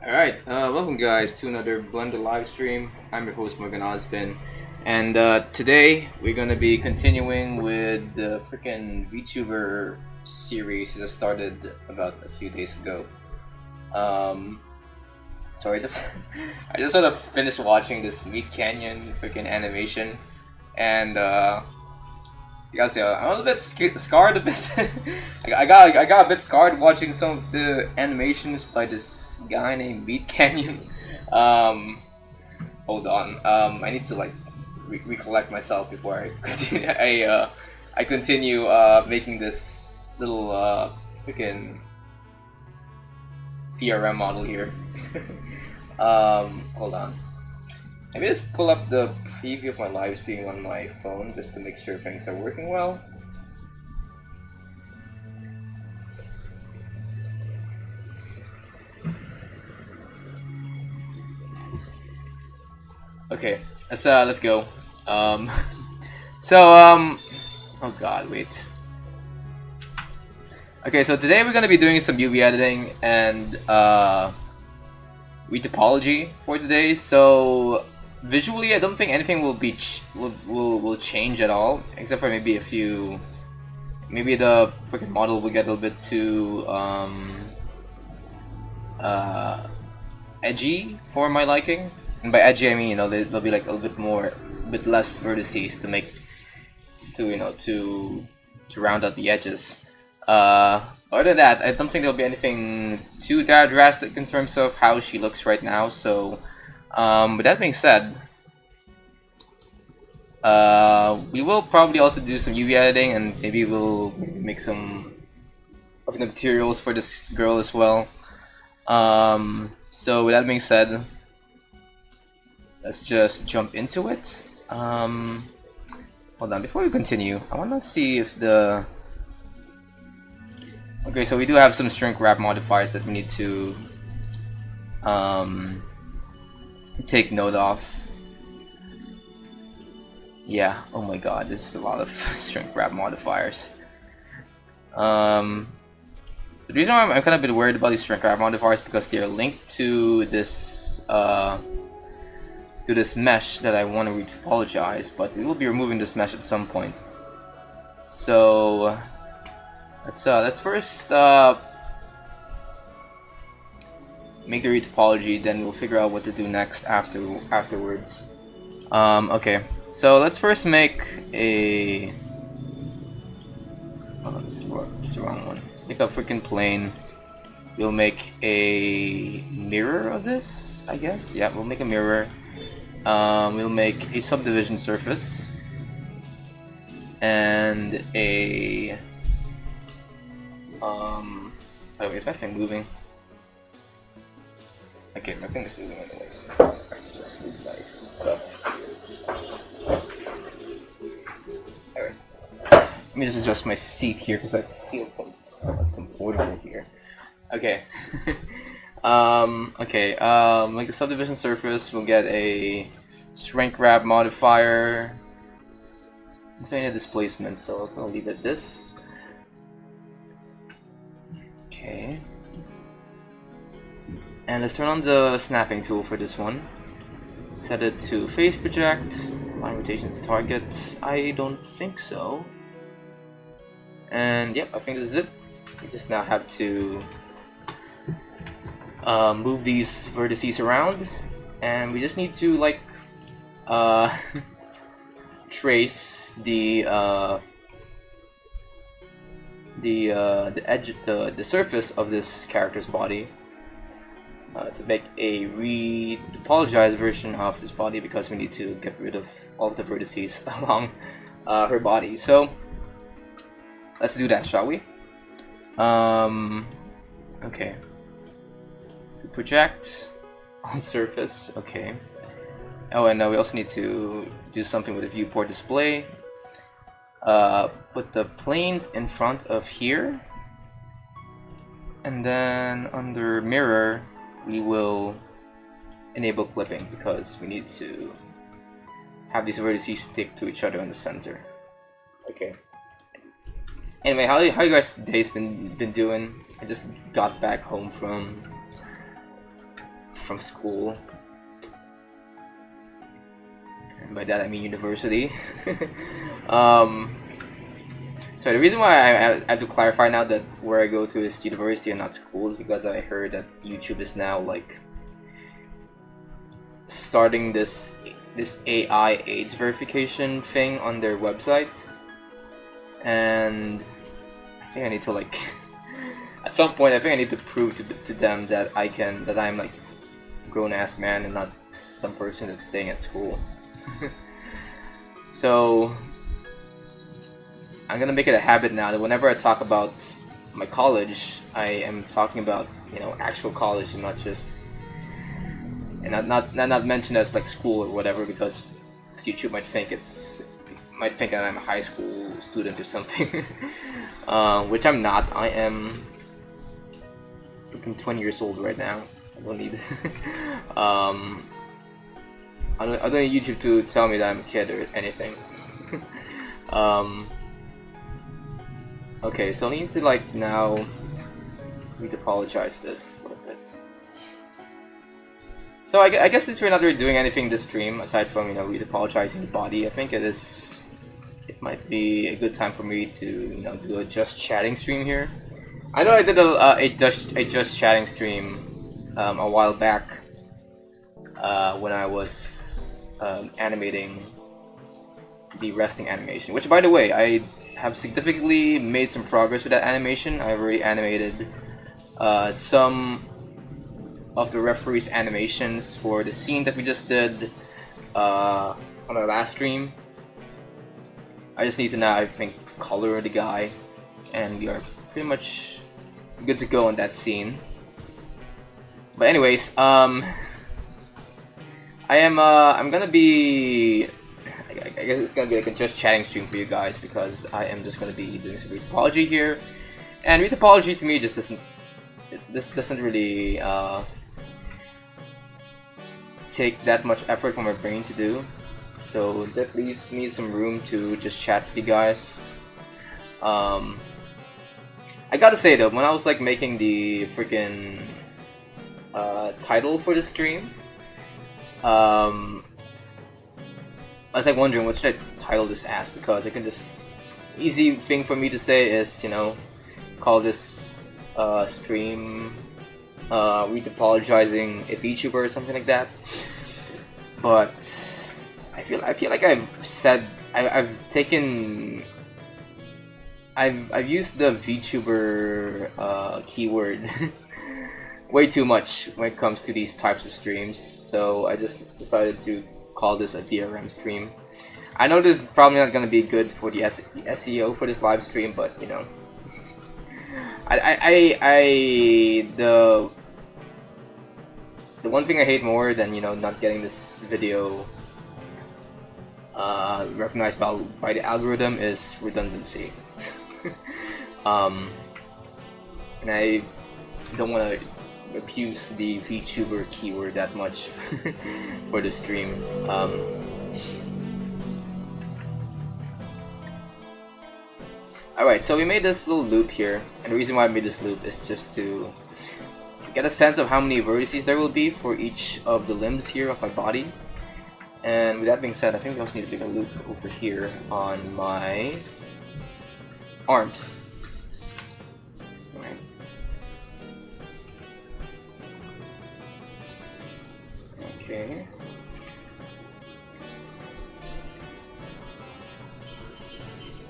Alright, welcome guys to another Blender live stream. I'm your host Morgan Ozpin, and today we're gonna be continuing with the freaking VTuber series that started about a few days ago. So I just I just sort of finished watching this Meat Canyon freaking animation, and you guys, I'm a little bit scarred a bit. I got a bit scarred watching some of the animations by this guy named Beat Canyon. Hold on. I need to like recollect myself before I continue. I continue making this little freaking VRM model here. Hold on. Let me just pull up the preview of my live stream on my phone just to make sure things are working well. Okay, let's go. Oh god, wait. Okay, so today we're gonna be doing some UV editing and retopology for today. So visually, I don't think anything will be will change at all, except for maybe a few. Maybe the freaking model will get a little bit too edgy for my liking. And by edgy, I mean there'll be like a bit less vertices to make to round out the edges. Other than that, I don't think there'll be anything too drastic in terms of how she looks right now. So. With that being said, we will probably also do some UV editing, and maybe we'll make some of the materials for this girl as well. So with that being said, let's just jump into it. Hold on, before we continue, I want to see if the... Okay, so we do have some shrink wrap modifiers that we need to take note of. Yeah, oh my god, this is a lot of shrink wrap modifiers. The reason why I'm kind of a bit worried about these shrink wrap modifiers is because they're linked to this mesh that I want to retopologize, but we will be removing this mesh at some point. So let's first make the retopology, then we'll figure out what to do next afterwards. Okay, so let's first make a... Oh, that's the wrong one. Let's make a freaking plane. We'll make a mirror of this, I guess. Yeah, we'll make a mirror. We'll make a subdivision surface and a... By the way, is my thing moving? Okay, my thing is moving anyways. Just move nice stuff. Alright. Let me just adjust my seat here because I feel comfortable here. Okay. Like a subdivision surface, we'll get a shrink wrap modifier. I'm trying a displacement, so I'll leave it this. Okay. And let's turn on the snapping tool for this one. Set it to face project, line rotation to target. I don't think so. And yep, I think this is it. We just now have to move these vertices around, and we just need to like trace the edge, the surface of this character's body. To make a retopologized version of this body, because we need to get rid of all of the vertices along her body. So let's do that, shall we? Okay. To project on surface. Okay. Oh, and we also need to do something with the viewport display. Put the planes in front of here, and then under mirror we will enable clipping, because we need to have these vertices stick to each other in the center. Okay. Anyway, how you guys' days been doing? I just got back home from from school. And by that I mean university. So the reason why I have to clarify now that where I go to is university and not school is because I heard that YouTube is now like starting this AI AIDS verification thing on their website, and I think I need to like at some point I think I need to prove to them that I'm like a grown-ass man and not some person that's staying at school. So I'm gonna make it a habit now that whenever I talk about my college, I am talking about, you know, actual college and not just, and not mentioned as like school or whatever, because YouTube might think that I'm a high school student or something. Which I'm not. I am freaking 20 years old right now. I don't need I don't need YouTube to tell me that I'm a kid or anything. Okay, so I need to like now need to apologize this for a bit. So I guess since we're not really doing anything this stream aside from, you know, really apologizing the body, I think it might be a good time for me to, you know, do a just chatting stream here. I know I did a just chatting stream a while back when I was animating the resting animation, which by the way I have significantly made some progress with that animation. I've already animated some of the referee's animations for the scene that we just did on our last stream. I just need to now, I think, color the guy, and we are pretty much good to go on that scene. But anyways, I'm gonna be, I guess it's gonna be like a just chatting stream for you guys, because I am just gonna be doing some retopology here, and retopology to me just doesn't really take that much effort from my brain to do, so that leaves me some room to just chat with you guys. I gotta say though, when I was like making the freaking title for the stream, I was like wondering what should I title this as, because I can just, easy thing for me to say is, you know, call this stream retopologizing a VTuber or something like that. But I feel like I've used the VTuber keyword way too much when it comes to these types of streams, so I just decided to call this a VRM stream. I know this is probably not going to be good for the SEO for this live stream, but you know, the one thing I hate more than, you know, not getting this video recognized by the algorithm is redundancy. And I don't want to abuse the VTuber keyword that much for the stream. Alright, so we made this little loop here, and the reason why I made this loop is just to get a sense of how many vertices there will be for each of the limbs here of my body. And with that being said, I think we also need to make a loop over here on my arms. Okay.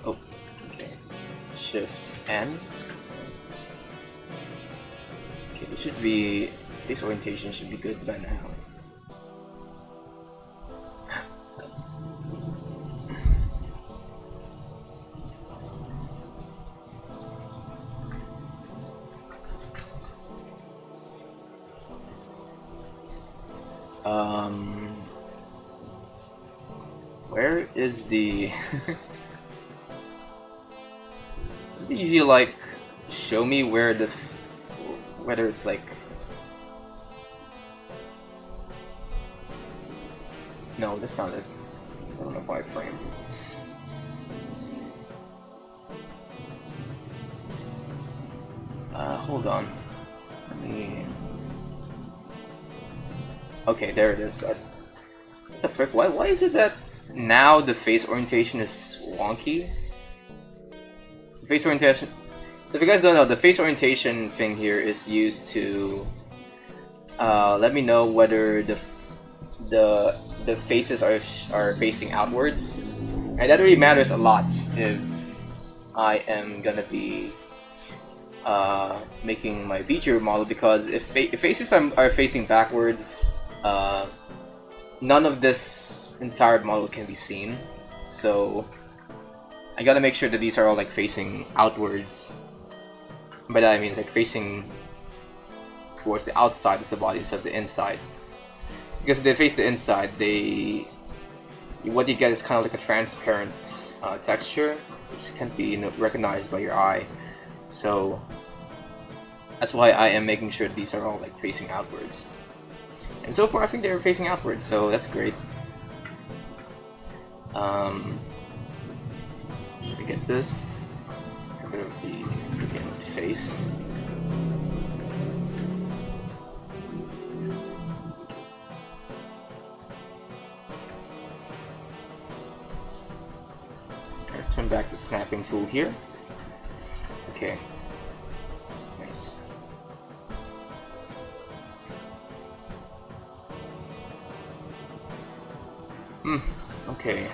Oh, okay. Shift N. Okay, this should be, face orientation should be good by now. Where is the they usually like show me where the whether it's like, no, that's not it. I don't know if I framed it. Hold on. Let me. Okay, there it is. What the frick? Why is it that now the face orientation is wonky? Face orientation. So if you guys don't know, the face orientation thing here is used to let me know whether the faces are facing outwards, and that really matters a lot if I am gonna be making my VTuber model, because if faces are facing backwards, none of this entire model can be seen. So I gotta make sure that these are all like facing outwards. By that I mean like facing towards the outside of the body instead of the inside. Because if they face the inside, what you get is kind of like a transparent texture, which can't be recognized by your eye. So that's why I am making sure these are all like facing outwards. And so far I think they're facing outwards, so that's great. Let me get this. Get rid of the freaking face. Let's turn back the snapping tool here. Okay. Nice. Okay.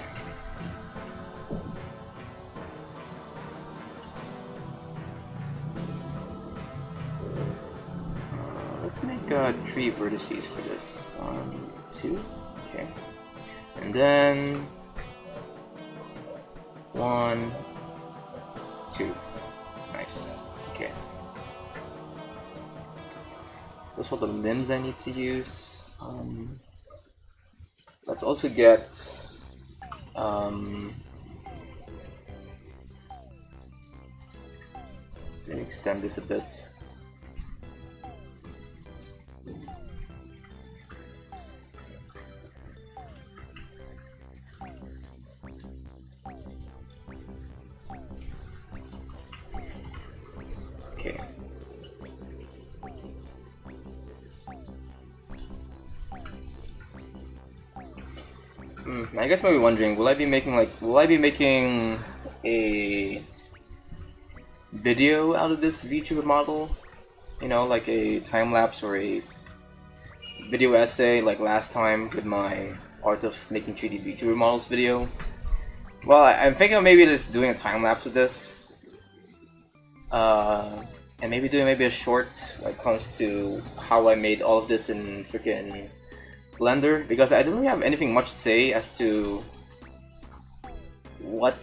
Let's make 3 vertices for this. 1, 2. Okay. And then 1, 2. Nice. Okay. Those are the limbs I need to use. Let's also get let me extend this a bit. Okay. I guess maybe wondering, will I be making a video out of this VTuber model? You know, like a time lapse or a video essay like last time with my art of making 3D VTuber models video. Well, I'm thinking of maybe just doing a time lapse of this, and maybe doing a short when it comes to how I made all of this in freaking Blender, because I don't really have anything much to say as to what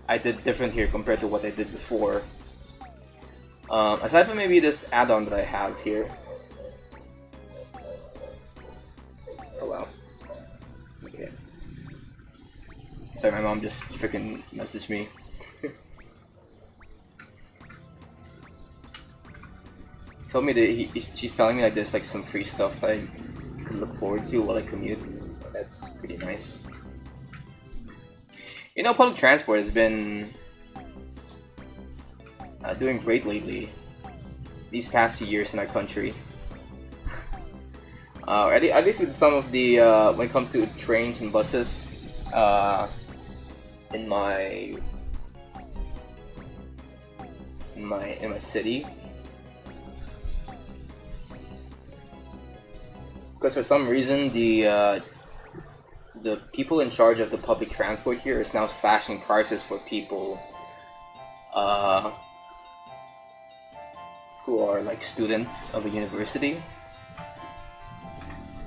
I did different here compared to what I did before. Aside from maybe this add-on that I have here. Oh wow. Okay. Sorry, my mom just freaking messaged me. Told me that she's telling me like there's like some free stuff that I could look forward to while I commute. That's pretty nice. You know, public transport has been doing great lately. These past few years in our country. At least with some of the when it comes to trains and buses, in my city. Because for some reason the people in charge of the public transport here is now slashing prices for people who are like students of a university,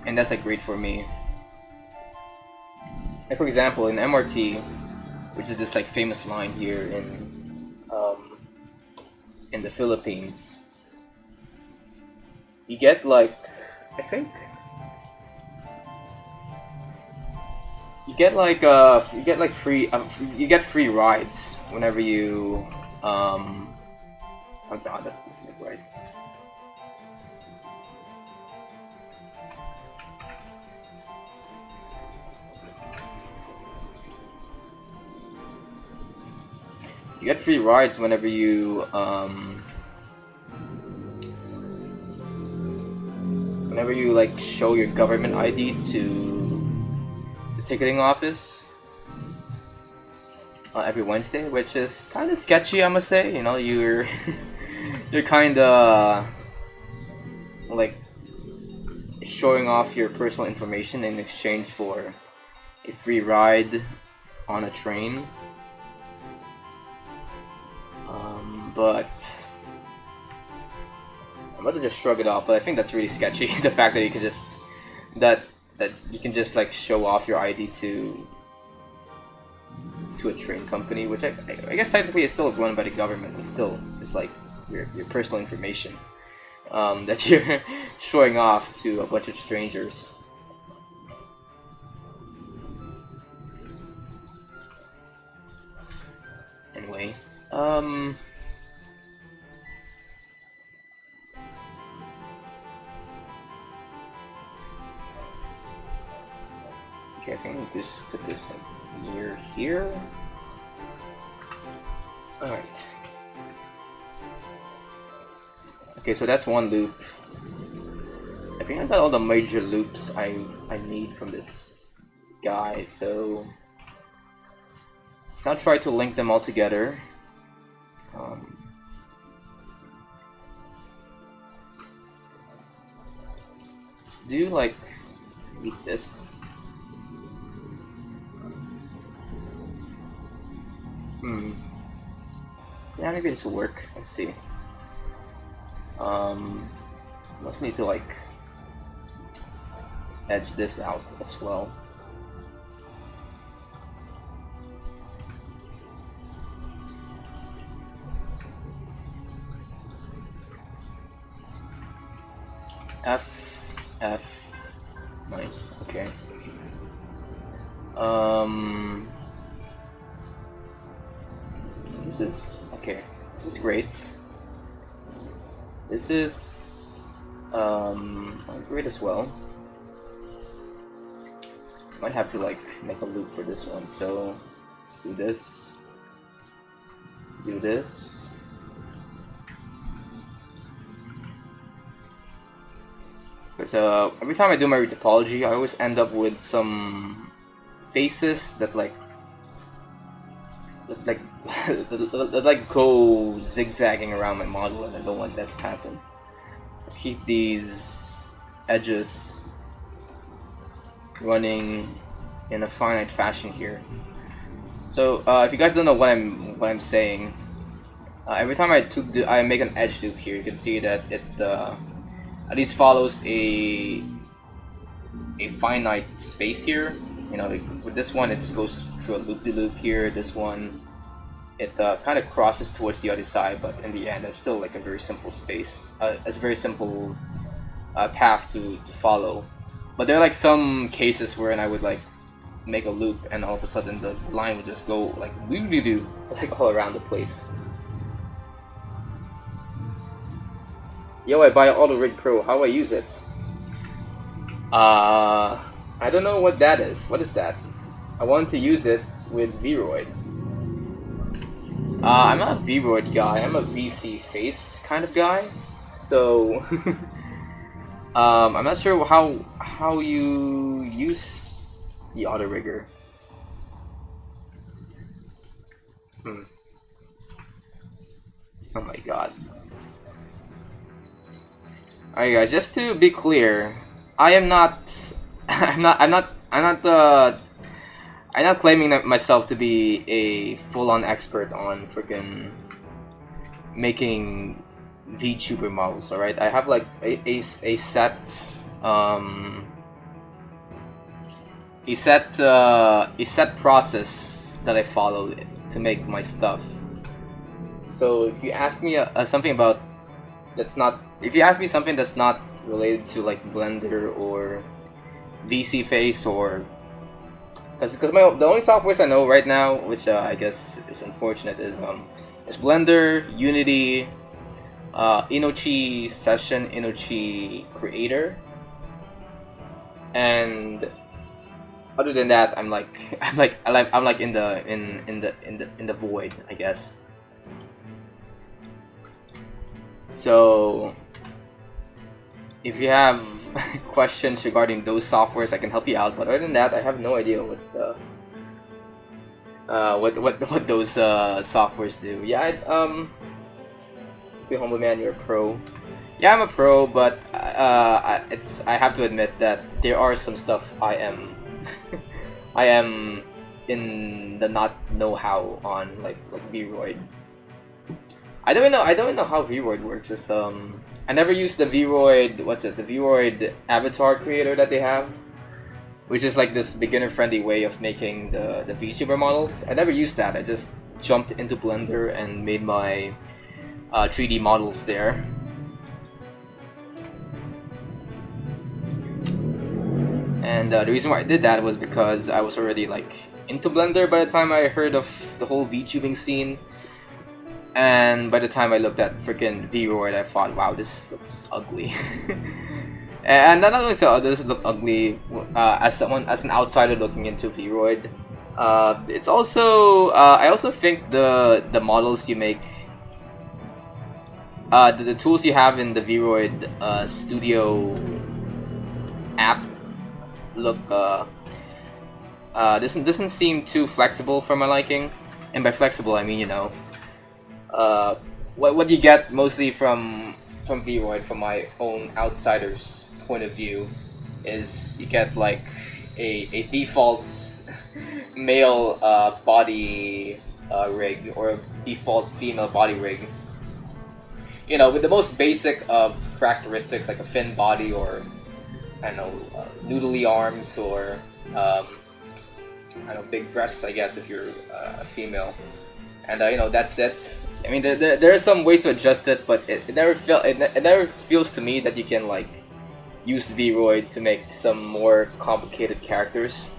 and that's like great for me. Like for example, in MRT, which is this like famous line here in the Philippines, you get like, I think you get free rides whenever you oh god, that doesn't look right. You get free rides whenever whenever you like show your government ID to the ticketing office every Wednesday, which is kind of sketchy, I must say. You know, you're you're kind of like showing off your personal information in exchange for a free ride on a train. But I'm about to just shrug it off, but I think that's really sketchy. The fact that you can just that you can just like show off your ID to a train company, which I guess technically is still run by the government, but still it's like your personal information that you're showing off to a bunch of strangers. Anyway, okay, I think I need to just put this like near here. Alright. Okay, so that's one loop. I think I got all the major loops I need from this guy, so let's now try to link them all together. Let's do like this. Yeah, maybe this will work. Let's see. Let's need to like edge this out as well. F, nice. Okay. So this is okay. This is great. This is great as well. Might have to like make a loop for this one. So let's do this. Do this. So every time I do my retopology, I always end up with some faces that like go zigzagging around my model, and I don't want that to happen. Let's keep these edges running in a finite fashion here. So if you guys don't know what I'm saying, every time I make an edge loop here, you can see that it at least follows a finite space here. You know, like with this one, it just goes through a loop-de-loop here. This one, it kind of crosses towards the other side, but in the end, it's still like a very simple space. It's a very simple path to follow. But there are like some cases wherein I would like make a loop, and all of a sudden the line would just go like doo-doo-doo, like all around the place. Yo, I buy Auto Rig Pro. How do I use it? I don't know what that is. What is that? I want to use it with Vroid. I'm not a Vroid guy. I'm a VC face kind of guy. So I'm not sure how you use the Auto Rigger. Oh my god. Alright guys, just to be clear, I'm not claiming that myself to be a full-on expert on freaking making VTuber models. All right, I have like a set process that I follow to make my stuff. So if you ask me something about if you ask me something that's not related to like Blender or VC Face, or because the only softwares I know right now, which I guess is unfortunate, is Blender, Unity, Inochi Session, Inochi Creator, and other than that, I'm like in the void, I guess. So if you have questions regarding those softwares, I can help you out. But other than that, I have no idea what what those softwares do. Yeah, be humble, man. You're a pro. Yeah, I'm a pro, but I have to admit that there are some stuff I am I am in the not know-how on, like Vroid. I don't know how Vroid works. It's I never used the Vroid, the Vroid avatar creator that they have, which is like this beginner-friendly way of making the VTuber models. I never used that. I just jumped into Blender and made my 3D models there. And the reason why I did that was because I was already like into Blender by the time I heard of the whole VTubing scene. And by the time I looked at freaking Vroid, I thought, wow, this looks ugly. And not only so does it look ugly, as an outsider looking into Vroid, it's also I also think the models you make, the tools you have in the Vroid Studio app look doesn't seem too flexible for my liking. And by flexible, I mean, you know, what you get mostly from Vroid, from my own outsider's point of view, is you get like a default male body rig, or a default female body rig, you know, with the most basic of characteristics, like a fin body, or I don't know, noodly arms, or I don't know, big breasts, I guess, if you're a female. And you know, that's it. I mean, there are some ways to adjust it, but it never feels to me that you can like use Vroid to make some more complicated characters.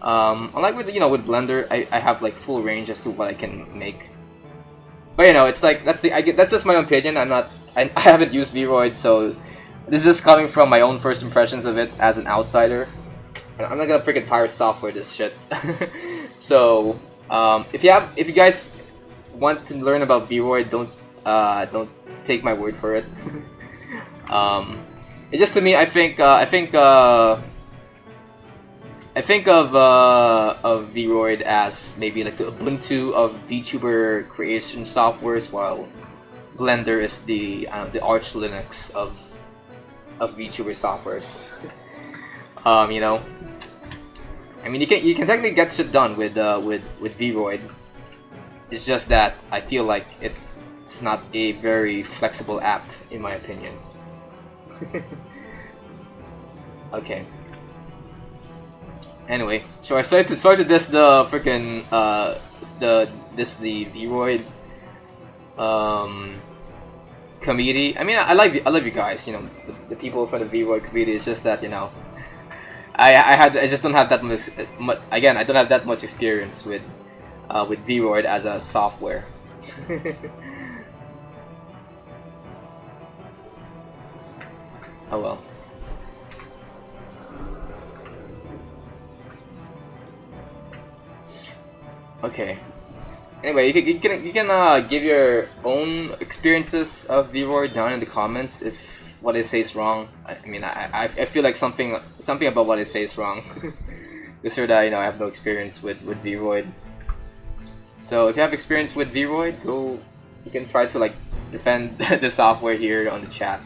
Unlike with with Blender, I have like full range as to what I can make. But you know, it's like that's just my own opinion. I haven't used Vroid, so this is coming from my own first impressions of it as an outsider. I'm not gonna freaking pirate software this shit. So if you guys want to learn about Vroid, don't take my word for it. It's just, to me, I think of Vroid as maybe like the Ubuntu of VTuber creation softwares, while Blender is the Arch Linux of VTuber softwares. You know, I mean, you can technically get shit done with Vroid. It's just that I feel like it's not a very flexible app, in my opinion. Okay. Anyway, so I started this the freaking the Vroid community. I mean, I love you guys. You know, the people from the Vroid community. It's just that, you know, I just don't have that much. Again, I don't have that much experience with Vroid as a software. Oh well. Okay. Anyway, you can give your own experiences of Vroid down in the comments if what I say is wrong. I mean, I feel like something about what I say is wrong. Just so that, you know, I have no experience with Vroid. So if you have experience with Vroid, you can try to like defend the software here on the chat.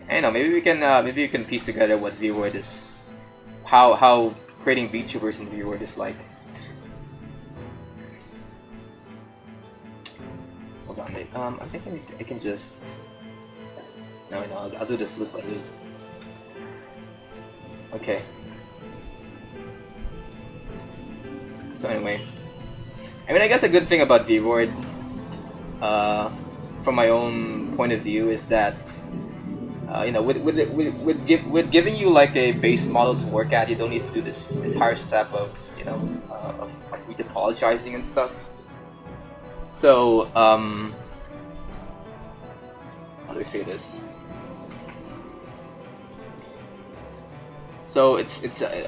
And, you know, maybe you can piece together what Vroid is, how creating VTubers in Vroid is like. Hold on, wait. I think I can just. No, I'll do this loop by loop. Okay. So anyway, I mean, I guess a good thing about Vroid, from my own point of view, is that you know, with giving you like a base model to work at, you don't need to do this entire step of, you know, of retopologizing and stuff. So how do I say this? So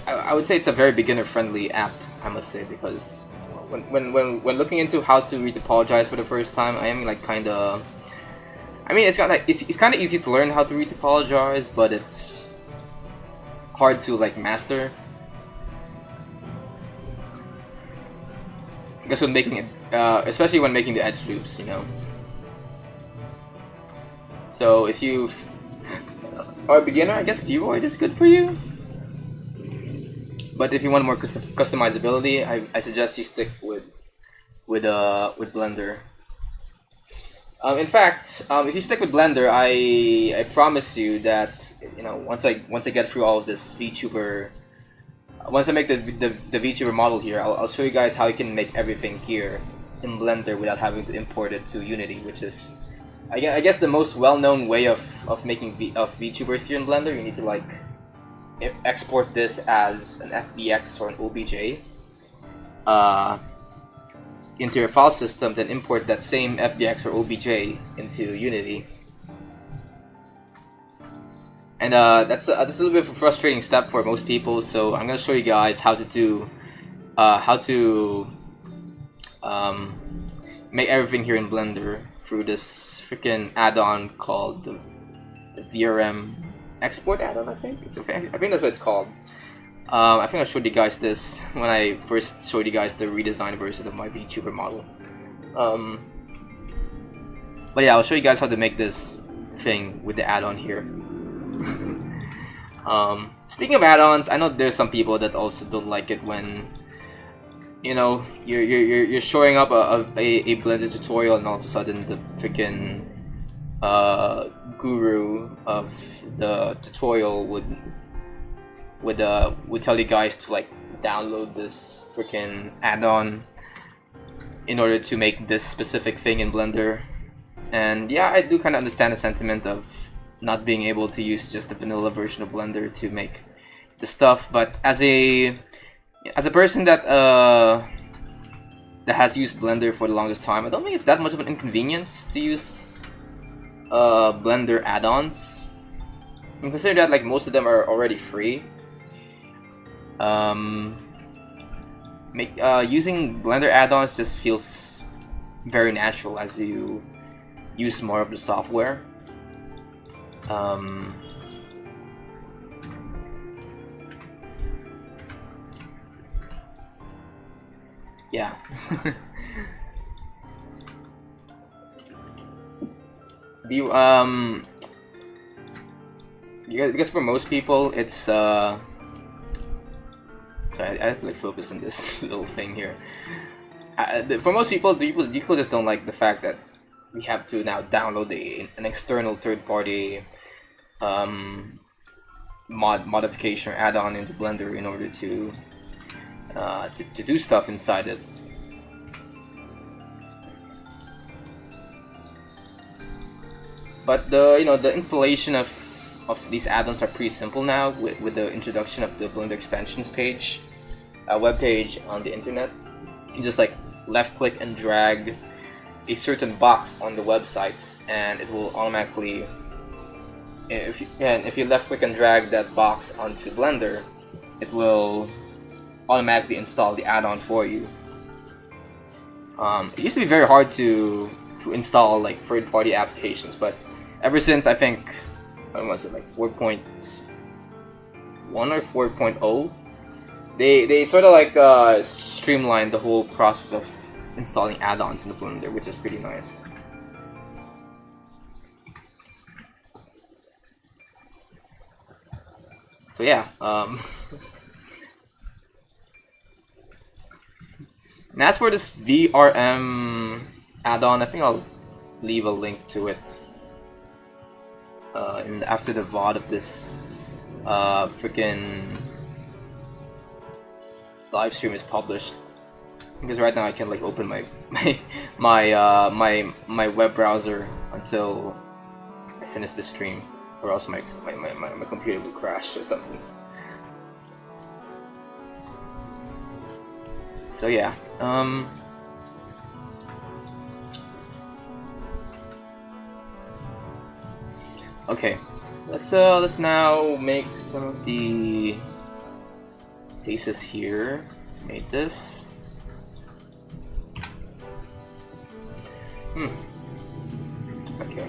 I would say it's a very beginner-friendly app, I must say, because when looking into how to retopologize for the first time, I am like kind of. I mean, it's kind of easy to learn how to retopologize, but it's hard to like master. I guess when making it, especially when making the edge loops, you know. So if you are a beginner, I guess VOD is good for you. But if you want more customizability, I suggest you stick with Blender. In fact, if you stick with Blender, I promise you that, you know, once I get through all of this VTuber, once I make the VTuber model here, I'll show you guys how you can make everything here in Blender without having to import it to Unity, which is I guess the most well-known way of making VTubers here in Blender. You need to like export this as an FBX or an OBJ into your file system, then import that same FBX or OBJ into Unity. And that's a little bit of a frustrating step for most people, so I'm gonna show you guys how to do make everything here in Blender through this freaking add-on called the VRM export add-on. I think that's what it's called. I think I showed you guys this when I first showed you guys the redesigned version of my VTuber model. But yeah, I'll show you guys how to make this thing with the add-on here. Speaking of add-ons, I know there's some people that also don't like it when, you know, you're showing up a Blender tutorial and all of a sudden the freaking guru of the tutorial would tell you guys to like download this freaking add-on in order to make this specific thing in Blender. And yeah, I do kind of understand the sentiment of not being able to use just the vanilla version of Blender to make the stuff, but as a person that has used Blender for the longest time, I don't think it's that much of an inconvenience to use Blender add-ons. And consider that like most of them are already free. Using Blender add-ons just feels very natural as you use more of the software. Yeah. Because for most people it's sorry, I have to like focus on this little thing here. For most people just don't like the fact that we have to now download an external third-party modification or add-on into Blender in order to do stuff inside it. But the installation of these add-ons are pretty simple now with the introduction of the Blender extensions page, a web page on the internet. You can just like left click and drag a certain box on the website, and it will automatically, if you left click and drag that box onto Blender, it will automatically install the add-on for you. It used to be very hard to install like third-party applications, but ever since I think, when was it, like 4.1 or 4.0, they sort of like streamlined the whole process of installing add-ons in the Blender, which is pretty nice. So yeah, and as for this VRM add-on, I think I'll leave a link to it after the VOD of this freaking live stream is published. Because right now I can like open my web browser until I finish the stream, or else my computer will crash or something. So yeah, okay, let's now make some of the faces here. Made this. Okay.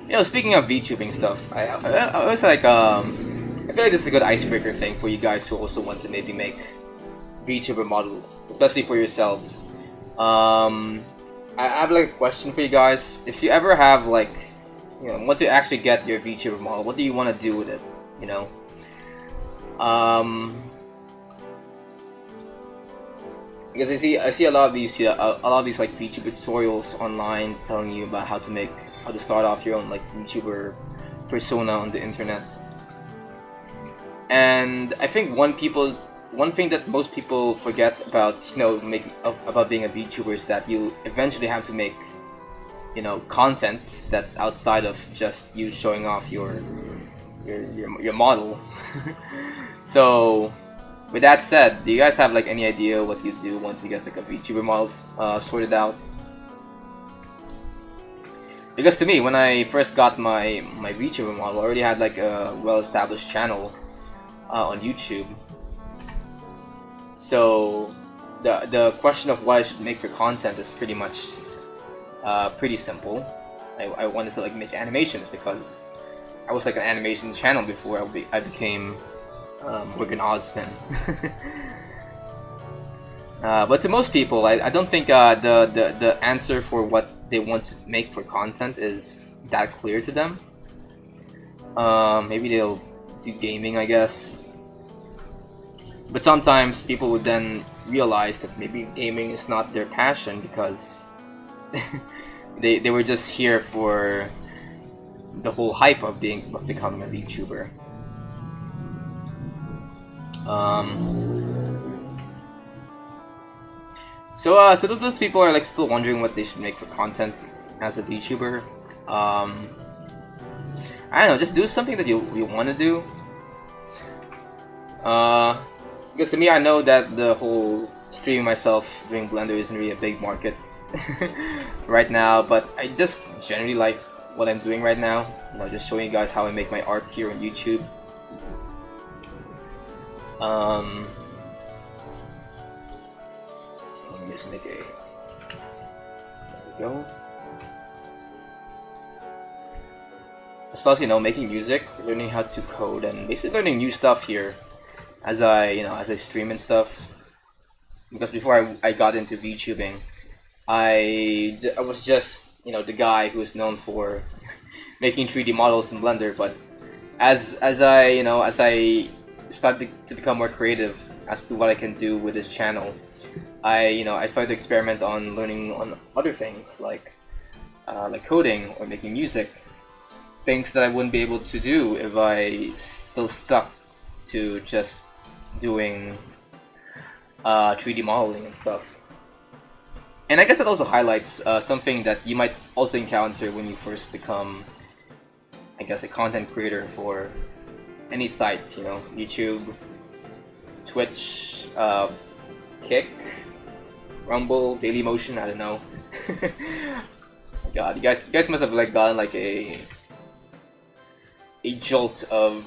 You know, speaking of VTubing stuff, I always like feel like this is a good icebreaker thing for you guys who also want to maybe make VTuber models, especially for yourselves. I have like a question for you guys. If you ever have like, you know, once you actually get your VTuber model, what do you want to do with it? You know, because I see a lot of these like VTuber tutorials online telling you about how to start off your own like VTuber persona on the internet. And I think one thing that most people forget about, you know, about being a VTuber is that you eventually have to make, you know, content that's outside of just you showing off your model. So, with that said, do you guys have like any idea what you do once you get like a VTuber model sorted out? Because to me, when I first got my VTuber model, I already had like a well-established channel on YouTube. So the question of what I should make for content is pretty much pretty simple. I wanted to like make animations because I was like an animation channel before I became working Ozpin. But to most people, I don't think the answer for what they want to make for content is that clear to them. Maybe they'll do gaming, I guess. But sometimes people would then realize that maybe gaming is not their passion because they were just here for the whole hype of becoming a VTuber. So those people are like still wondering what they should make for content as a VTuber. I don't know, just do something that you want to do. Because to me, I know that the whole streaming myself doing Blender isn't really a big market right now, but I just generally like what I'm doing right now. You know, just showing you guys how I make my art here on YouTube. Let me just make a... There we go. As well as, you know, making music, learning how to code, and basically learning new stuff here as I stream and stuff. Because before I got into VTubing, I was just, you know, the guy who was known for making 3D models in Blender. But as I started to become more creative as to what I can do with this channel, I started to experiment on learning on other things like coding or making music, things that I wouldn't be able to do if I still stuck to just doing 3D modeling and stuff. And I guess that also highlights something that you might also encounter when you first become, I guess, a content creator for any site, you know, YouTube, Twitch, Kick, Rumble, Dailymotion, I don't know. God, you guys must have like gotten like a jolt of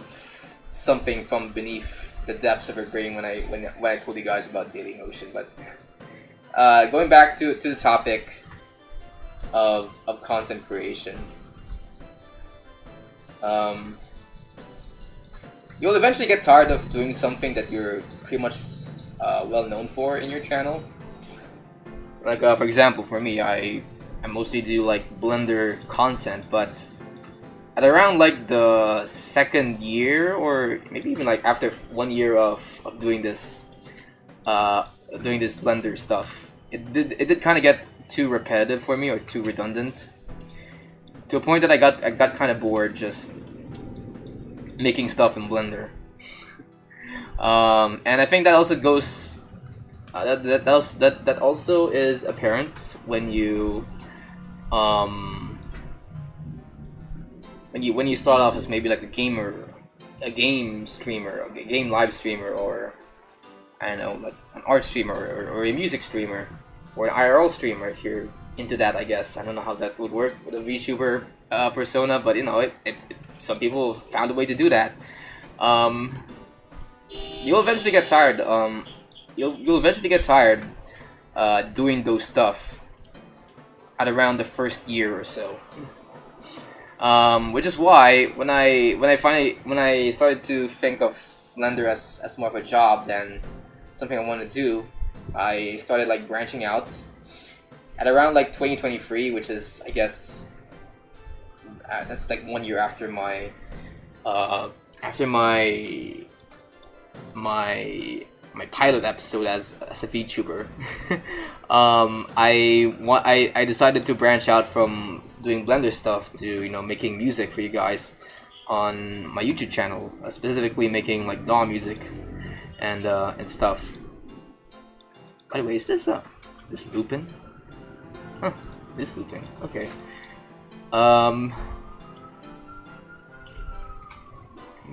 something from beneath the depths of your brain when I told you guys about Dailymotion. But going back to the topic of content creation, you'll eventually get tired of doing something that you're pretty much well known for in your channel. Like for example, for me, I mostly do like Blender content, but at around like the second year, or maybe even like after 1 year of doing this Blender stuff, it did kind of get too repetitive for me, or too redundant, to a point that I got kind of bored just making stuff in Blender. And I think that also goes that also is apparent when you when you start off as maybe like a game streamer, a game live streamer, or I don't know, like an art streamer, or a music streamer, or an IRL streamer if you're into that. I guess I don't know how that would work with a VTuber persona, but you know, some people found a way to do that. You'll eventually get tired. You'll eventually get tired doing those stuff at around the first year or so. Which is why when I started to think of Blender as more of a job than something I want to do, I started like branching out at around like 2023, which is, I guess, that's like 1 year after my my pilot episode as a VTuber. I decided to branch out from doing Blender stuff to, you know, making music for you guys on my YouTube channel, specifically making like DAW music and stuff. By the way, is this looping? Huh, this looping. Okay.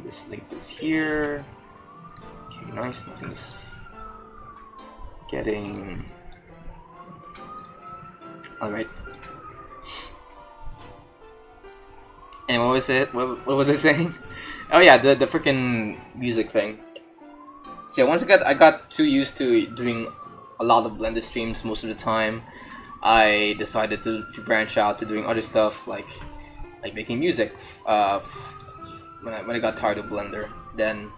Just link this here. Okay, nice. Nothing's getting. All right. And what was it? What was I saying? Oh yeah, the freaking music thing. So yeah, once I got too used to doing a lot of Blender streams most of the time, I decided to branch out to doing other stuff like making music. When I got tired of Blender, then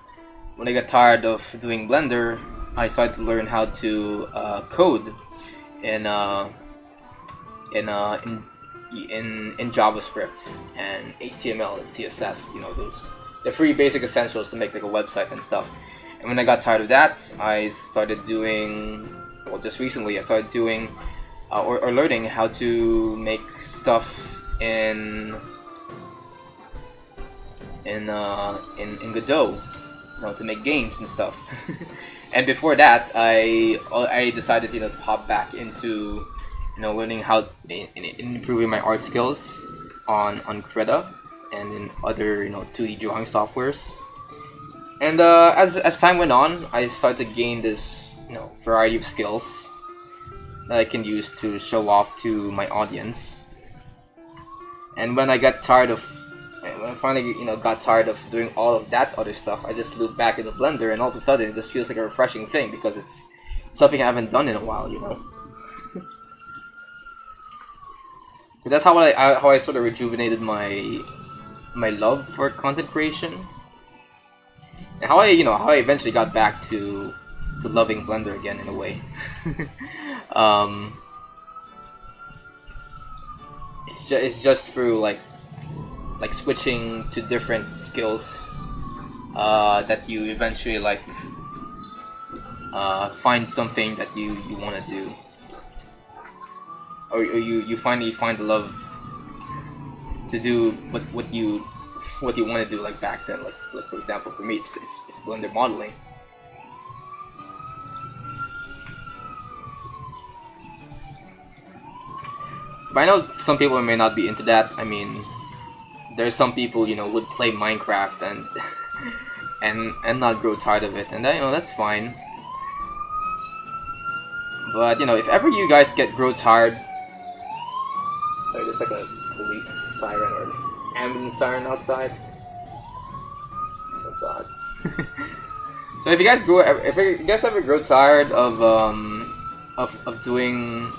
when I got tired of doing Blender, I started to learn how to code in JavaScript and HTML and CSS. You know, the free basic essentials to make like a website and stuff. And when I got tired of that, I started doing, well, just recently I started doing or learning how to make stuff in Godot, you know, to make games and stuff. And before that, I decided, you know, to hop back into, you know, learning how in improving my art skills on Krita and in other, you know, 2D drawing softwares. And as time went on, I started to gain this, you know, variety of skills that I can use to show off to my audience. And when I finally, you know, got tired of doing all of that other stuff, I just looped back into Blender, and all of a sudden it just feels like a refreshing thing because it's something I haven't done in a while, you know. So that's how I sort of rejuvenated my love for content creation, and how I eventually got back to loving Blender again in a way. It's just through like switching to different skills that you eventually like find something that you want to do, or you finally find the love to do what you want to do. Like back then, like for example, for me, it's Blender modeling. But I know some people may not be into that. I mean, there's some people, you know, would play Minecraft and not grow tired of it, and that, you know, that's fine. But, you know, if ever you guys grow tired. Sorry, there's like a police siren or ambulance siren outside. Oh god. So if you guys ever grow tired of doing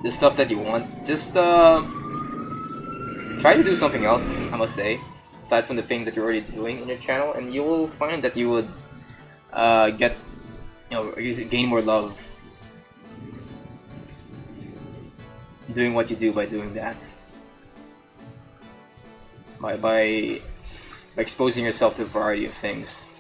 the stuff that you want, just try to do something else, I must say, aside from the things that you're already doing in your channel, and you will find that you would gain more love doing what you do by doing that. By exposing yourself to a variety of things.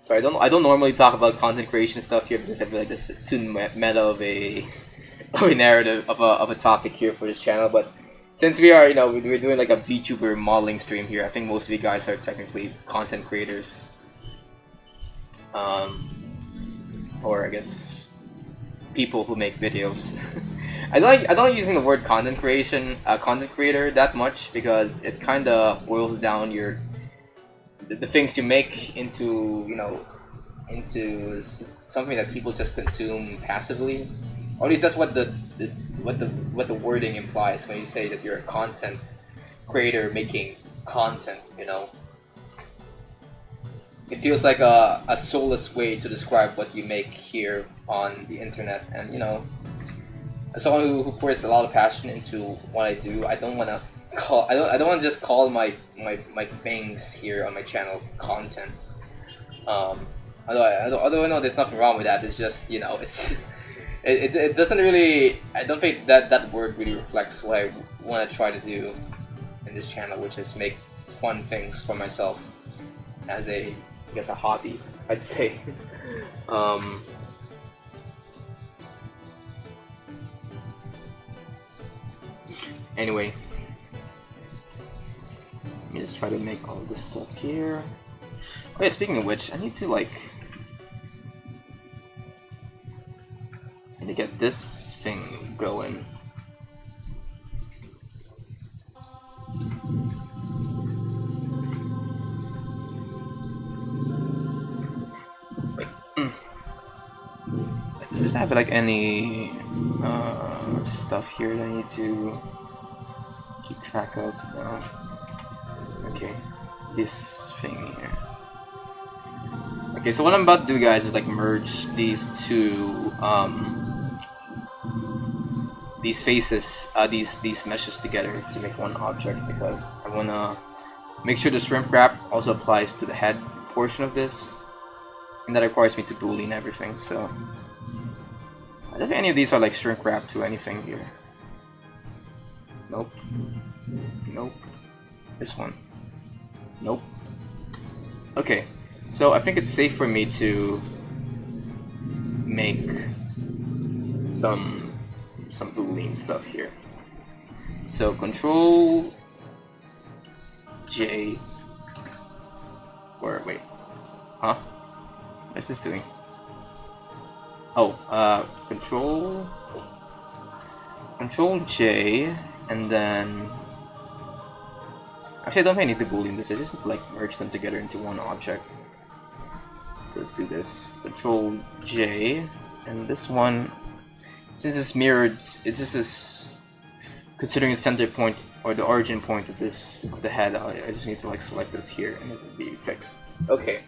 So I don't normally talk about content creation stuff here because I feel like this is too meta of a narrative of a topic here for this channel. But since we're doing like a VTuber modeling stream here, I think most of you guys are technically content creators, or I guess people who make videos. I don't like using the word content creator that much because it kind of boils down the things you make into something that people just consume passively. Or at least that's what the wording implies when you say that you're a content creator making content. You know, it feels like a soulless way to describe what you make here on the internet, and you know, as someone who pours a lot of passion into what I do, I don't want to want to just call my things here on my channel content. Although I know there's nothing wrong with that. It's just, you know, it doesn't really, I don't think that word really reflects what I want to try to do in this channel, which is make fun things for myself as I guess a hobby, I'd say. Anyway, let me just try to make all this stuff here. Oh yeah, speaking of which, I need to get this thing going. Does this have like any stuff here that I need to keep track of? No. Okay, this thing here. Okay, so what I'm about to do, guys, is like merge these two these faces, these meshes together to make one object, because I wanna make sure the shrimp wrap also applies to the head portion of this, and that requires me to boolean everything. So I don't think any of these are like shrink wrap to anything here. Nope. Nope. This one. Nope. Okay, so I think it's safe for me to make some boolean stuff here. So Control J, or wait, huh? What's this doing? Oh, Control J, and then actually I don't think I need to boolean this. I just need to like merge them together into one object. So let's do this. Control J, and this one, since it's mirrored, this is considering the center point or the origin point of this of the head. I just need to like select this here, and it will be fixed. Okay.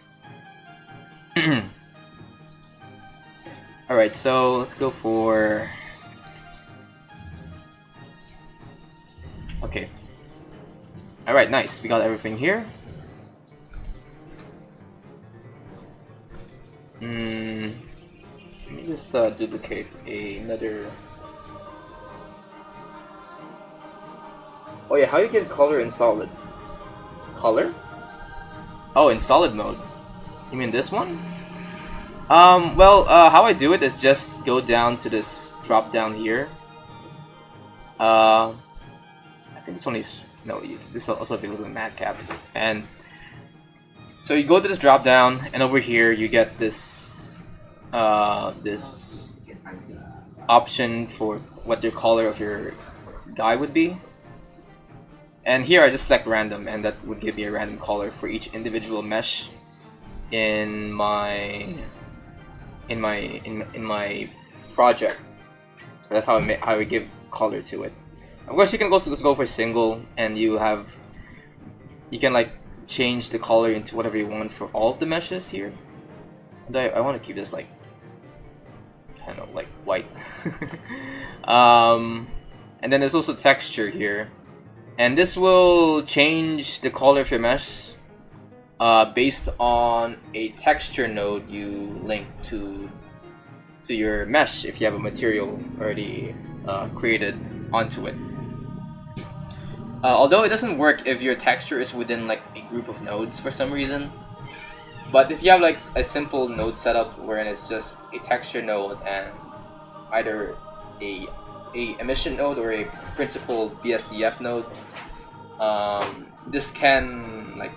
All right, so let's go for. Okay. All right, nice. We got everything here. Let me just duplicate another. Oh yeah, how do you get color in solid? Color? Oh, in solid mode. You mean this one? Well, how I do it is just go down to this drop down here. I think this one is no. This will also be a little madcap. And so you go to this drop down, and over here you get this this option for what the color of your guy would be. And here I just select random, and that would give me a random color for each individual mesh in my project. So that's how I give color to it. Of course, you can also just go for single, and you can like change the color into whatever you want for all of the meshes here. And I want to keep this like kind of like white. And then there's also texture here, and this will change the color of your mesh based on a texture node you link to your mesh if you have a material already created onto it. Although it doesn't work if your texture is within like a group of nodes for some reason. But if you have like a simple node setup wherein it's just a texture node and either a emission node or a principal BSDF node, this can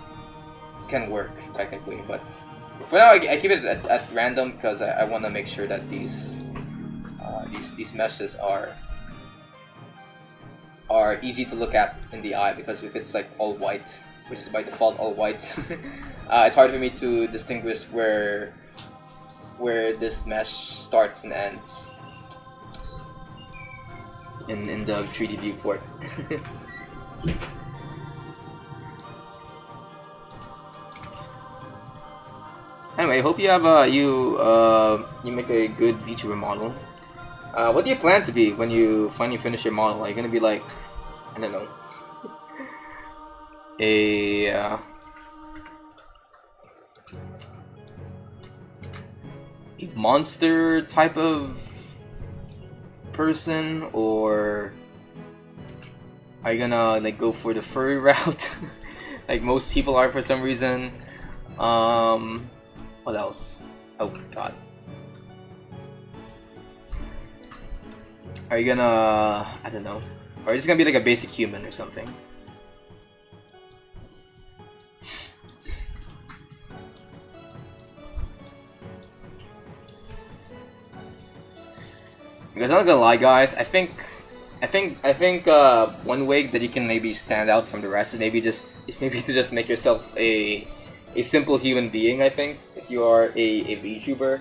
work technically. But for now, I keep it at random because I want to make sure that these meshes are easy to look at in the eye, because if it's like all white, which is by default all white, it's hard for me to distinguish where this mesh starts and ends in the 3D viewport. Anyway, I hope you have you make a good VTuber model. What do you plan to be when you finally finish your model? Are you gonna be like, I don't know, a monster type of person, or are you gonna like go for the furry route, like most people are for some reason? What else? Oh god. Are you gonna, I don't know, or are you just gonna be like a basic human or something? Because I'm not gonna lie, guys, I think one way that you can maybe stand out from the rest is maybe to just make yourself a simple human being. I think if you are a VTuber,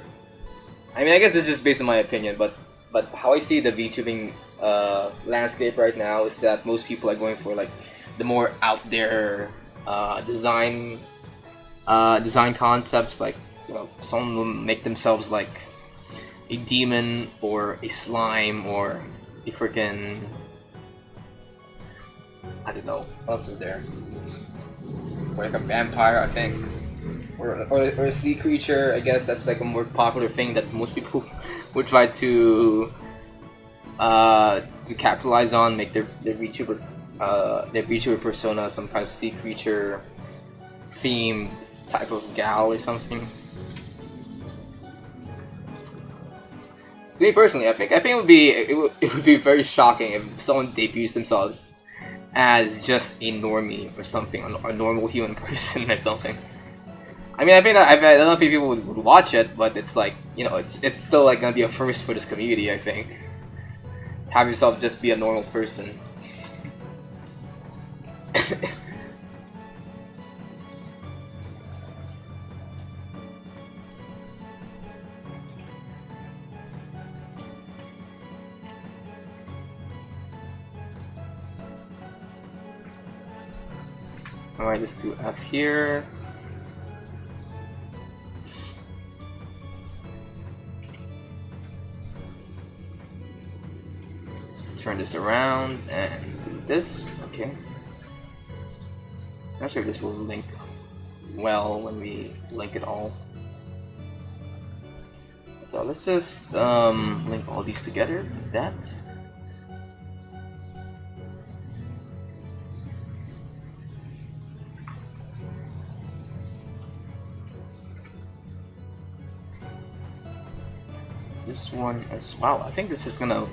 I mean, I guess this is based on my opinion, but how I see the VTubing landscape right now is that most people are going for like the more out there design concepts, like, you know, someone will make themselves like a demon or a slime or a freaking, I don't know, what else is there? Or like a vampire, I think, or a sea creature. I guess that's like a more popular thing that most people would try to capitalize on, make their VTuber persona some kind of sea creature themed type of gal or something. To me personally, I think it would be very shocking if someone debuts themselves as just a normie or something, a normal human person or something. I mean, I don't know if people would watch it, but it's like, you know, it's still like gonna be a first for this community. I think have yourself just be a normal person. Alright, let's do F here. Let's turn this around and do this. Okay. Not sure if this will link well when we link it all. So let's just link all these together like that. This one as wow, I think this is gonna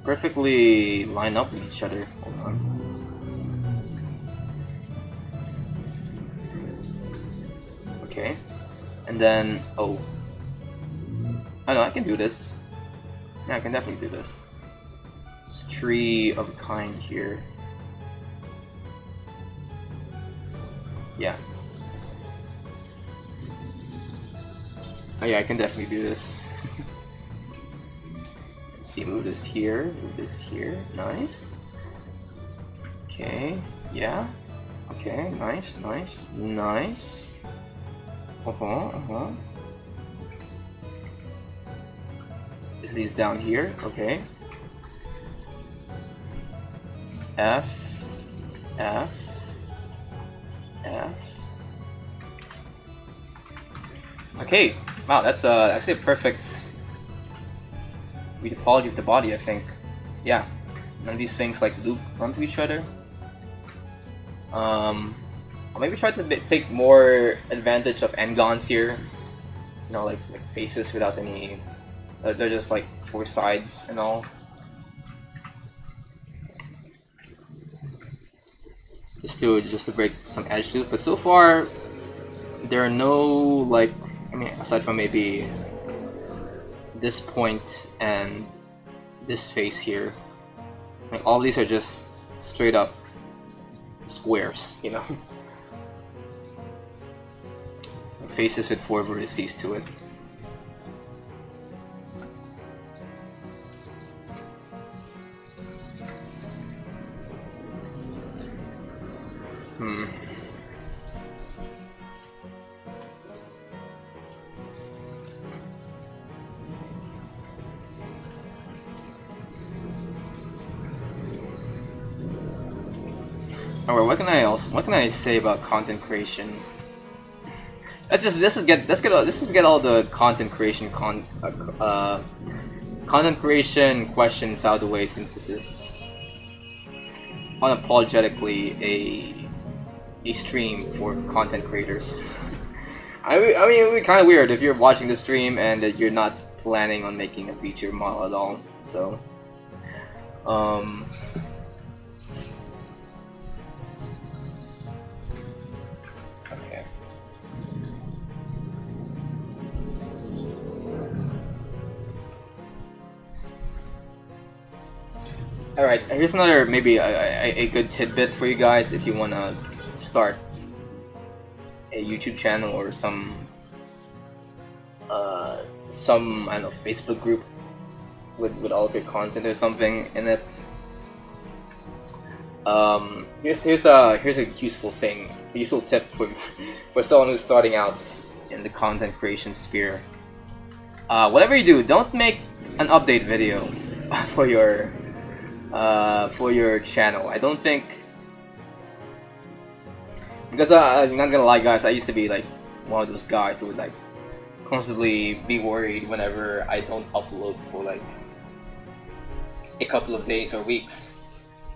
perfectly line up with each other. Hold on. Okay. And then oh know I can do this. Yeah, I can definitely do this. Just tree of a kind here. Yeah. Oh yeah, I can definitely do this. Let's see, move this here, nice. Okay, yeah. Okay, nice. Is these down here? Okay. F. Okay, wow, that's actually a perfect topology of the body, I think. Yeah, none of these things like loop onto each other. I'll maybe try to take more advantage of n-gons here. You know, like faces without any. They're just like four sides and all. Just to break some edge loop, but so far there are no like. I mean, aside from maybe this point and this face here, like all these are just straight up squares, you know, like faces with four vertices to it. Alright, what can I say about content creation? Let's get all the content creation content creation questions out of the way, since this is unapologetically a stream for content creators. I mean, it would be kind of weird if you're watching the stream and that you're not planning on making a feature model at all. So, okay. All right. Here's another maybe a good tidbit for you guys if you wanna start a YouTube channel or some I don't know, Facebook group with all of your content or something in it. Here's a useful tip for someone who's starting out in the content creation sphere. Whatever you do, don't make an update video for your channel. I don't think, because I'm not gonna lie, guys, I used to be like one of those guys who would like constantly be worried whenever I don't upload for like a couple of days or weeks.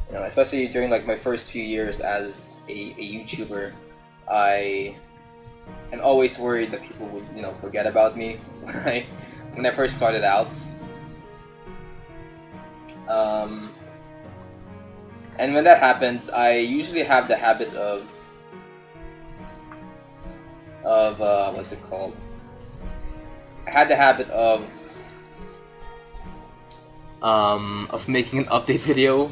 You know, especially during like my first few years as a YouTuber, I am always worried that people would, you know, forget about me when I first started out. And when that happens, I usually have the habit of what's it called? I had the habit of making an update video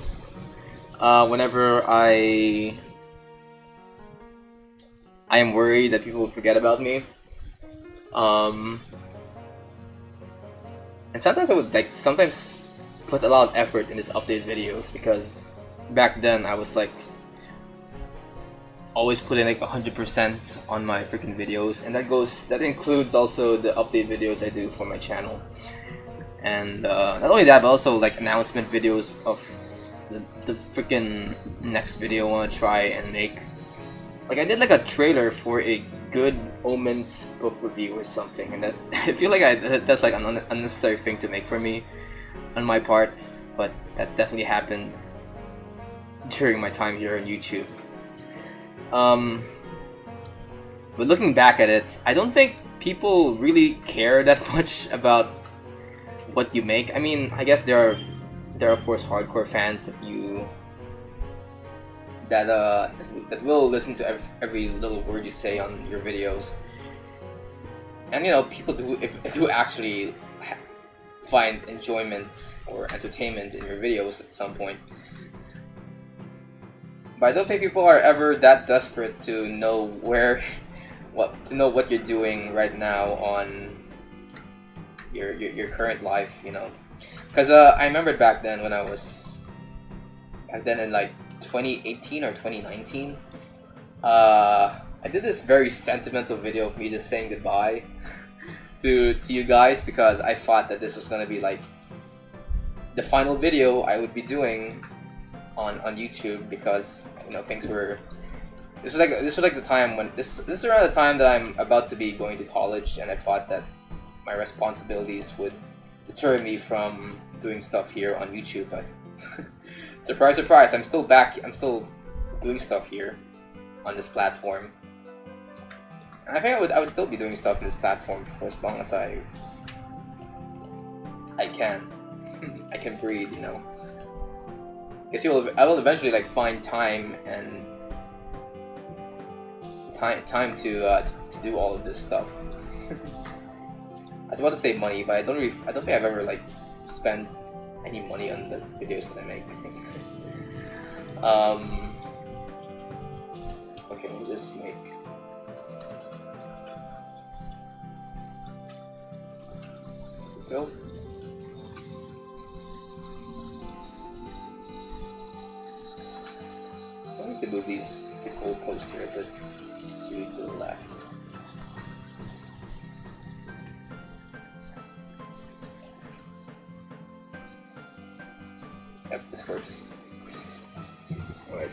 whenever I am worried that people will forget about me. And sometimes I would like put a lot of effort in these update videos, because back then I was like always putting like 100% on my freaking videos, and that includes also the update videos I do for my channel. And not only that, but also like announcement videos of the freaking next video I want to try and make. Like I did like a trailer for a Good Omens book review or something, and that I feel like that's like an unnecessary thing to make for me on my part, but that definitely happened during my time here on YouTube. But looking back at it, I don't think people really care that much about what you make. I mean, I guess there are of course hardcore fans that will listen to every little word you say on your videos, and you know, people do actually find enjoyment or entertainment in your videos at some point. But I don't think people are ever that desperate to know what you're doing right now on your current life, you know. Because I remember back then in like 2018 or 2019, I did this very sentimental video of me just saying goodbye to you guys, because I thought that this was gonna be like the final video I would be doing on YouTube, because you know, this was like the time when this is around the time that I'm about to be going to college, and I thought that my responsibilities would deter me from doing stuff here on YouTube. But surprise, surprise, I'm still back. I'm still doing stuff here on this platform, and I think I would still be doing stuff in this platform for as long as I can I can breathe, you know. Because I will eventually like find time and time to do all of this stuff. I was about to say money, but I don't think I've ever like spent any money on the videos that I make. Okay, we'll just make. Go. I need to move the goalpost here a bit to the left. Yep, this works. Alright.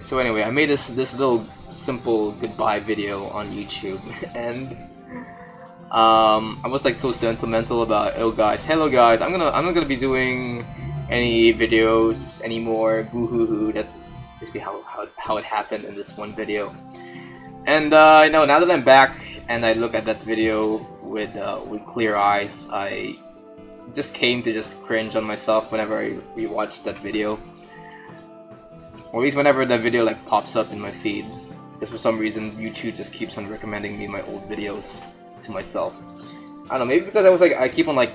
So anyway, I made this little simple goodbye video on YouTube, and I was like so sentimental about, oh guys, hello guys, I'm not gonna be doing any videos anymore, boo hoo hoo. That's basically how it happened in this one video. And you know, now that I'm back and I look at that video with clear eyes, I just came to just cringe on myself whenever I rewatch that video. Or at least whenever that video like pops up in my feed. Because for some reason YouTube just keeps on recommending me my old videos to myself. I don't know, maybe because I keep on like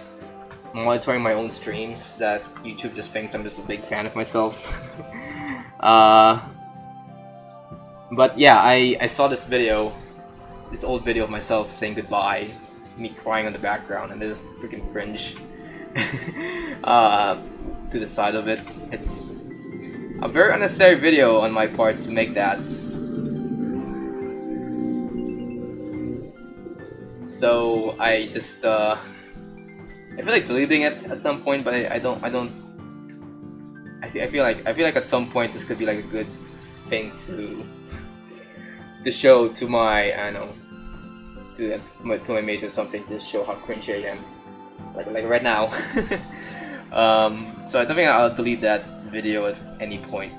monitoring my own streams that YouTube just thinks I'm just a big fan of myself. But yeah, I saw this video, this old video of myself saying goodbye, me crying on the background, and I just freaking cringe to the side of it. It's a very unnecessary video on my part to make that. So I just I feel like deleting it at some point, but I feel like at some point this could be like a good thing to show to my, I don't know, to my mates or something, to show how cringy I am, like right now. So I don't think I'll delete that video at any point,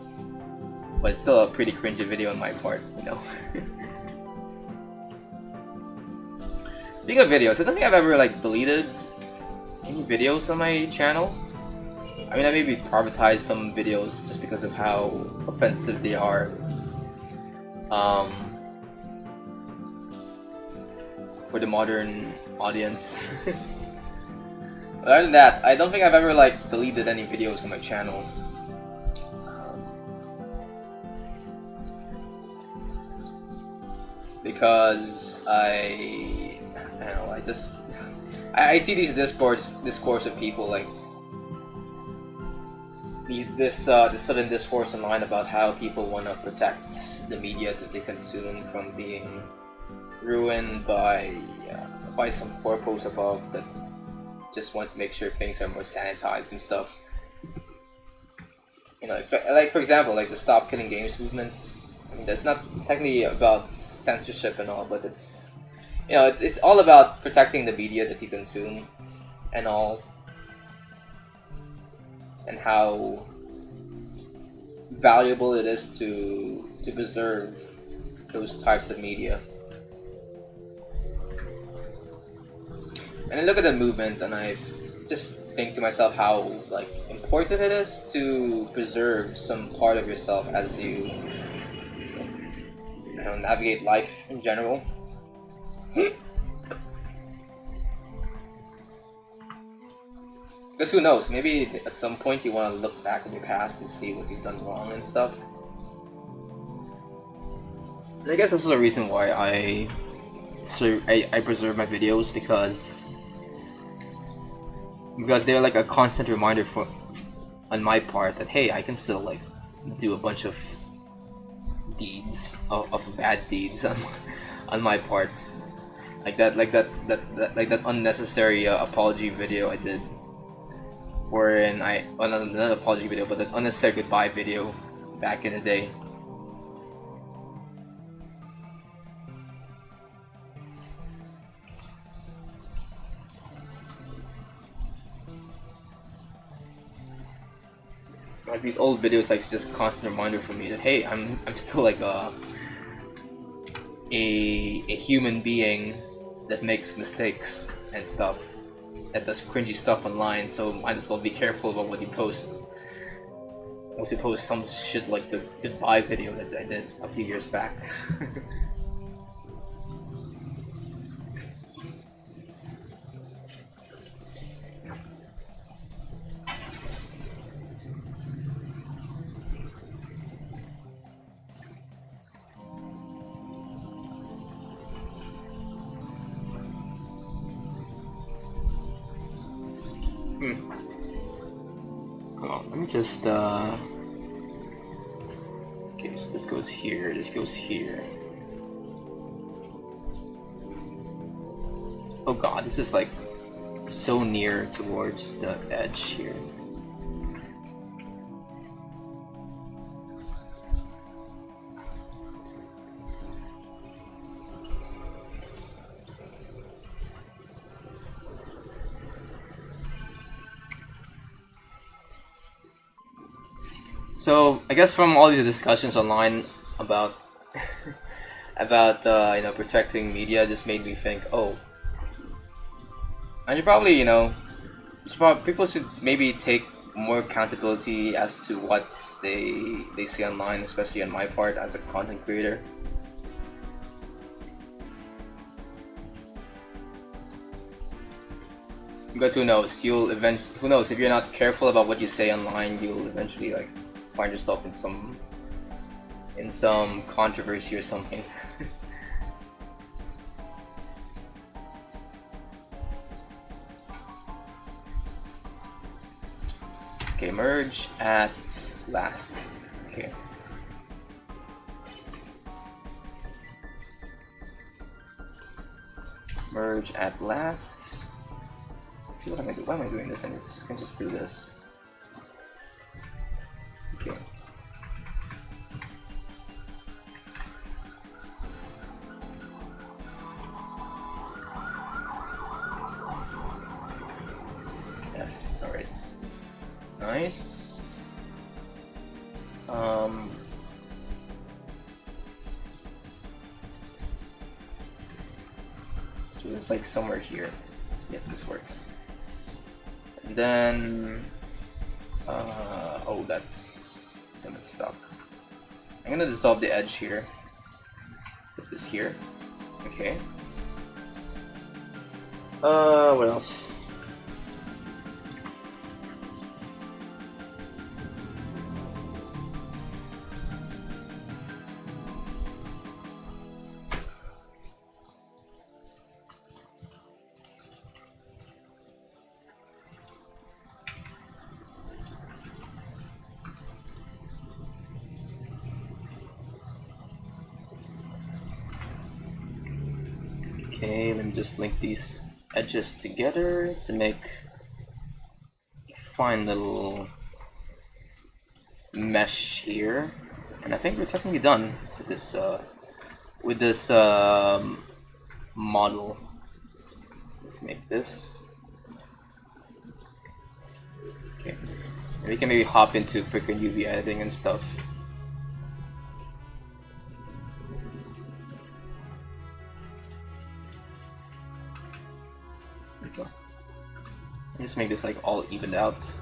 but it's still a pretty cringy video on my part, you know. Speaking of videos, I don't think I've ever like deleted any videos on my channel. I mean, I maybe privatized some videos just because of how offensive they are. For the modern audience. But other than that, I don't think I've ever like deleted any videos on my channel. Because I don't know, I see these discourse of people like this sudden discourse online about how people want to protect the media that they consume from being ruined by some corpos above that just wants to make sure things are more sanitized and stuff. You know, like for example, like the Stop Killing Games movement. I mean, that's not technically about censorship and all, but it's, you know, it's all about protecting the media that you consume and all, and how valuable it is to preserve those types of media. And I look at the movement and I just think to myself how like important it is to preserve some part of yourself as you know, navigate life in general. Because who knows, maybe at some point you want to look back in your past and see what you've done wrong and stuff. And I guess this is a reason why I preserve my videos, because they're like a constant reminder on my part that hey, I can still like do a bunch of deeds of bad deeds on my part, like that unnecessary apology video I did, wherein not an apology video, but an unnecessary goodbye video back in the day. Like these old videos, like, it's just a constant reminder for me that hey, I'm still like a human being that makes mistakes and stuff, that does cringy stuff online. So might as well be careful about what you post. Once you post some shit like the goodbye video that I did a few years back. Hold on, let me just okay, so this goes here, this goes here. Oh god, this is like so near towards the edge here. So I guess from all these discussions online about about protecting media, just made me think, oh, and you probably people should maybe take more accountability as to what they see online, especially on my part as a content creator. Because who knows, who knows, if you're not careful about what you say online, you'll eventually like find yourself in some controversy or something. Okay, merge at last. Okay. Merge at last. See, what am I doing? Why am I doing this? I can just do this. Okay. F. All right. Nice. So it's like somewhere here. Yep, this works. And then, oh, that's gonna suck. I'm gonna dissolve the edge here. Put this here. Okay. What else? Okay, let me just link these edges together to make a fine little mesh here. And I think we're technically done with this model. Let's make this. Okay, and we can maybe hop into freaking UV editing and stuff. Just make this like all evened out.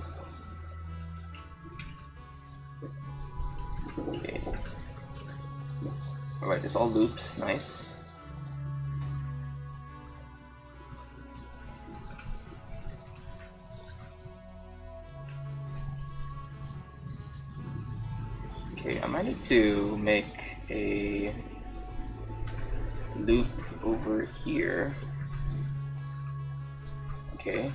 Okay. Alright, this all loops, nice. Okay, I might need to make a loop over here. Okay.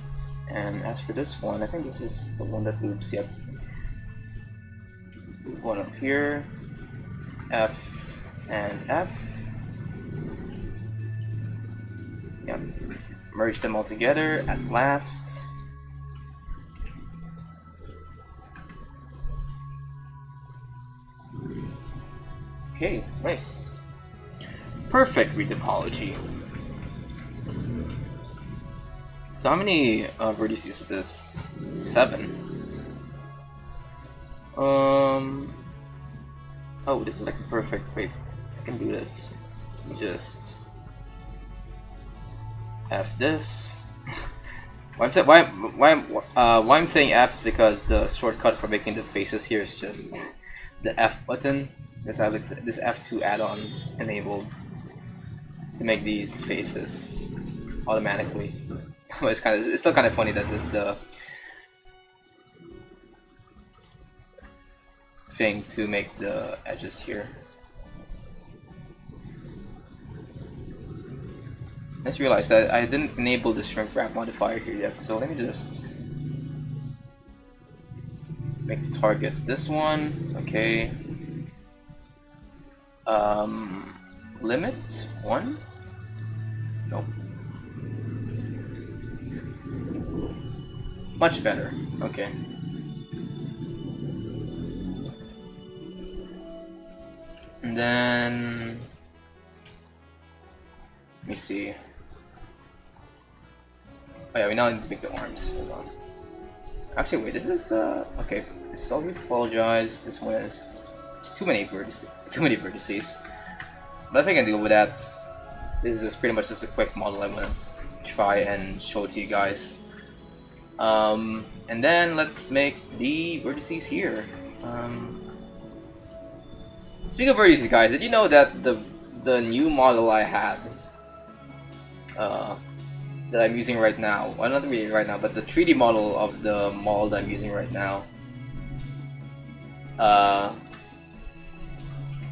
And as for this one, I think this is the one that loops, yep. Loop one up here, F and F. Yep. Merge them all together at last. Okay, nice. Perfect retopology. So how many vertices is this? 7. Oh, this is like a perfect. Wait, I can do this. Just F this. why I'm saying F is because the shortcut for making the faces here is just the F button. Because I have this F2 add-on enabled to make these faces automatically. But it's still kind of funny that this is the thing to make the edges here. I just realized that I didn't enable the shrink wrap modifier here yet, so let me just make the target this one. Okay. Limit 1? Nope. Much better. Okay. And then let me see. Oh yeah, we now need to make the arms. Hold on. Actually, wait. This is okay. So we apologize. This one is too many vertices. But I think I can deal with that. This is pretty much just a quick model I'm gonna try and show to you guys. And then let's make the vertices here. Speaking of vertices, guys, did you know that the new model I had, that I'm using right now, well, not really right now, but the 3D model of the model that I'm using right now,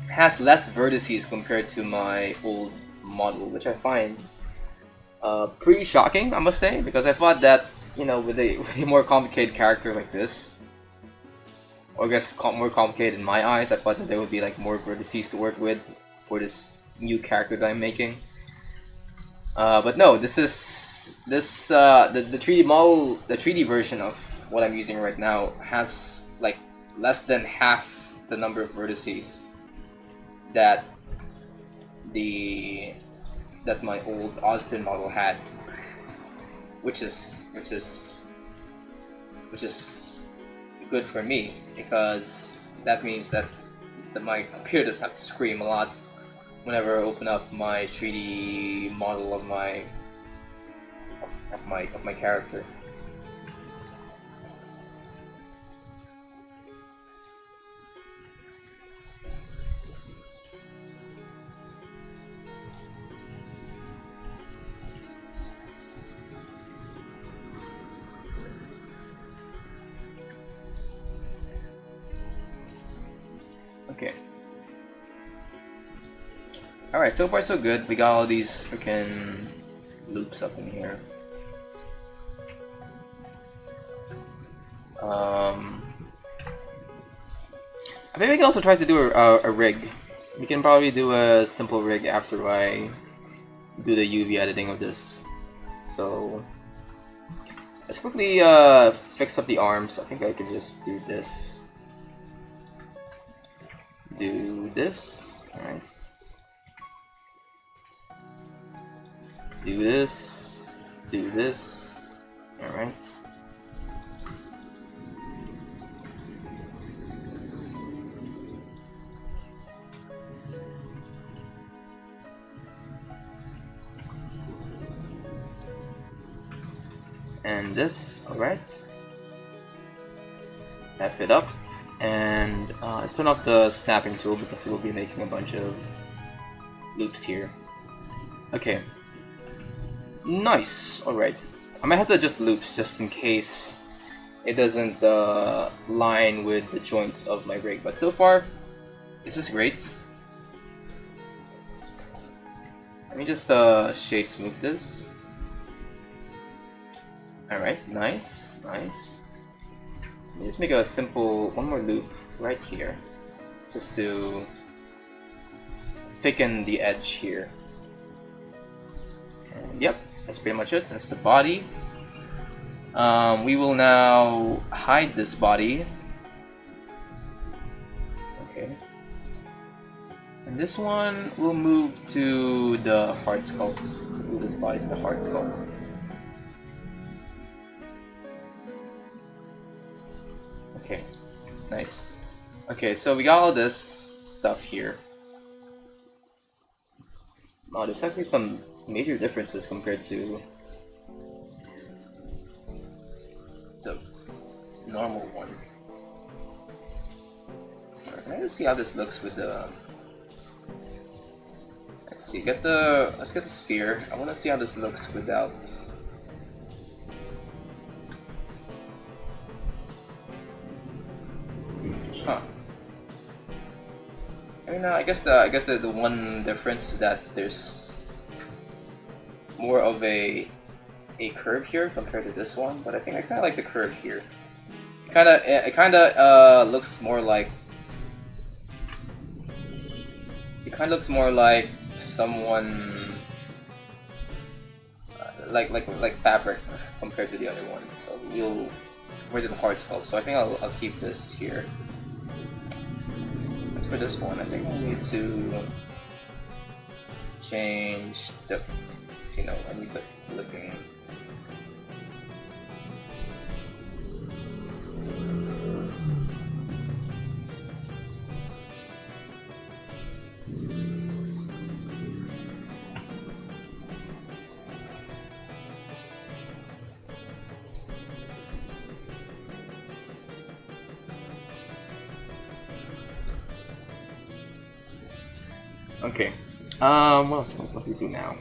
has less vertices compared to my old model, which I find pretty shocking, I must say, because I thought that, you know, with a more complicated character like this, or I guess more complicated in my eyes, I thought that there would be like more vertices to work with for this new character that I'm making. But no, this is the 3D model, the 3D version of what I'm using right now has like less than half the number of vertices that my old Ozpin model had, which is good for me, because that means that my computer doesn't have to scream a lot whenever I open up my 3D model of my character. Okay. Alright, so far so good. We got all these freaking loops up in here. I think we can also try to do a rig. We can probably do a simple rig after I do the UV editing of this. So let's quickly fix up the arms. I think I can just do this. Do this. Alright. Do this. Do this. Alright. And this, alright. F it up. And let's turn off the snapping tool because we will be making a bunch of loops here. Okay. Nice! Alright. I might have to adjust loops just in case it doesn't line with the joints of my rig. But so far, this is great. Let me just shade smooth this. Alright, nice, nice. Let me just make a simple one more loop right here, just to thicken the edge here. And yep, that's pretty much it. That's the body. We will now hide this body. Okay. And this one will move to the heart sculpt. Move this body to the heart sculpt. Okay, nice. Okay, so we got all this stuff here. Oh, there's actually some major differences compared to the normal one. Alright, let's see how this looks with the... Let's see, let's get the sphere. I want to see how this looks without... Huh. I mean, I guess the one difference is that there's more of a curve here compared to this one, but I think I kind of like the curve here. It kind of looks more like someone like fabric compared to the other one. So you'll compared to the hard sculpt. So I think I'll keep this here. For this one, I think I need to change the, you know, I need the flipping. Okay. What else? What do we do now?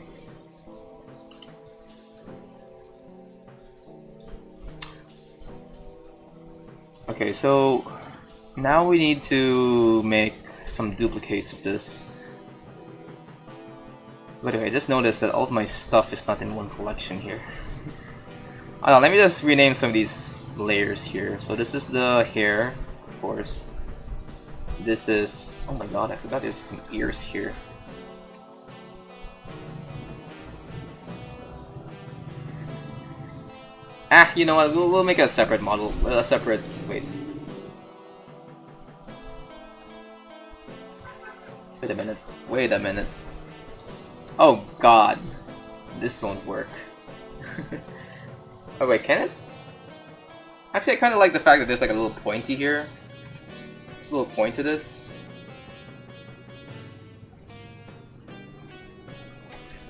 Okay, so now we need to make some duplicates of this. By the way, I just noticed that all of my stuff is not in one collection here. I don't know, let me just rename some of these layers here. So this is the hair, of course. This is... oh my god, I forgot there's some ears here. Ah, you know what, we'll make a separate model, a separate... wait. Wait a minute, wait a minute. Oh god, this won't work. Oh wait, can it? Actually, I kind of like the fact that there's like a little pointy here. There's a little point to this.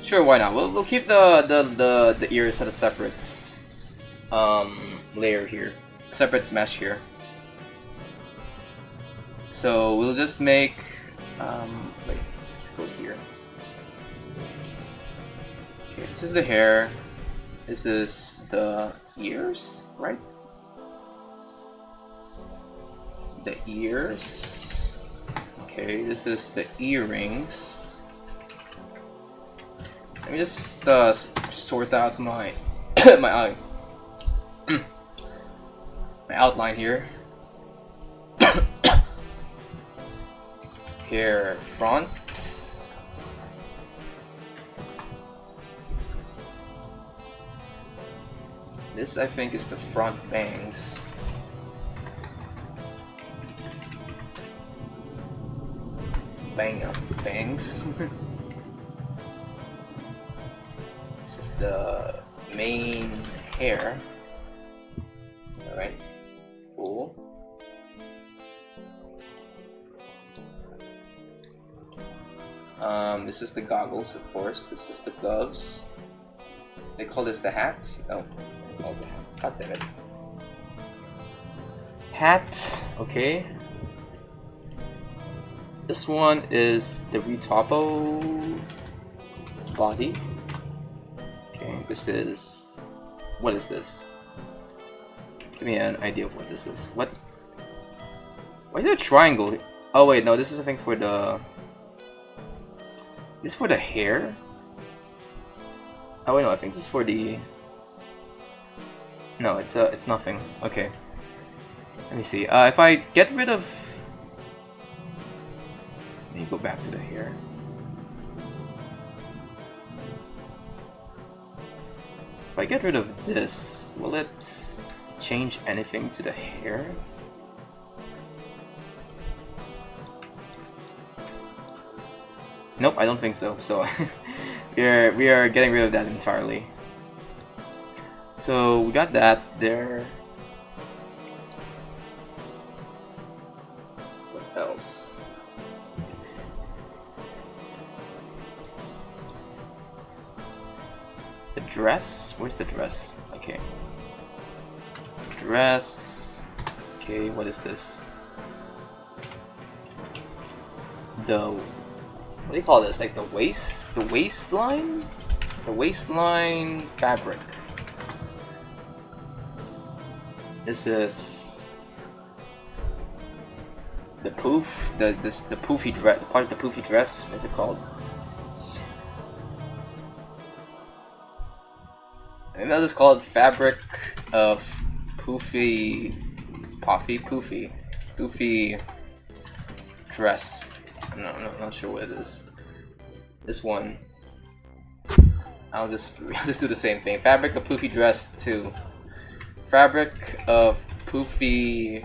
Sure, why not? We'll keep the ears at a separate layer here, separate mesh here. So we'll just make wait, let's go here. Okay, this is the hair. This is the ears, right? The ears. Okay, this is the earrings. Let me just sort out my my outline here. Hair front. This, I think, is the front bangs. Bang up bangs. This is the main hair. Alright, cool. This is the goggles, of course. This is the gloves. They call this the hat? Oh, they call it the hat. God damn it. Hat, okay. This one is the retopo body. Okay, this is... what is this? Give me an idea of what this is. What? Why is there a triangle? Oh wait, no, this is something for the... this is for the hair? Oh wait, no, I think this is for the... no, it's nothing. Okay. Let me see. If I get rid of... let me go back to the hair. If I get rid of this, will it change anything to the hair? Nope, I don't think so. So we are getting rid of that entirely. So we got that there. What else? The dress? Where's the dress? Okay. Dress. Okay, what is this? What do you call this? Like the waist? The waistline? The waistline fabric. This is the poof, the poofy dress, part of the poofy dress. What's it called? Maybe I'll just call it fabric of poofy dress. I'm not sure what it is. This one. I'll just do the same thing. Fabric of poofy dress 2. Fabric of poofy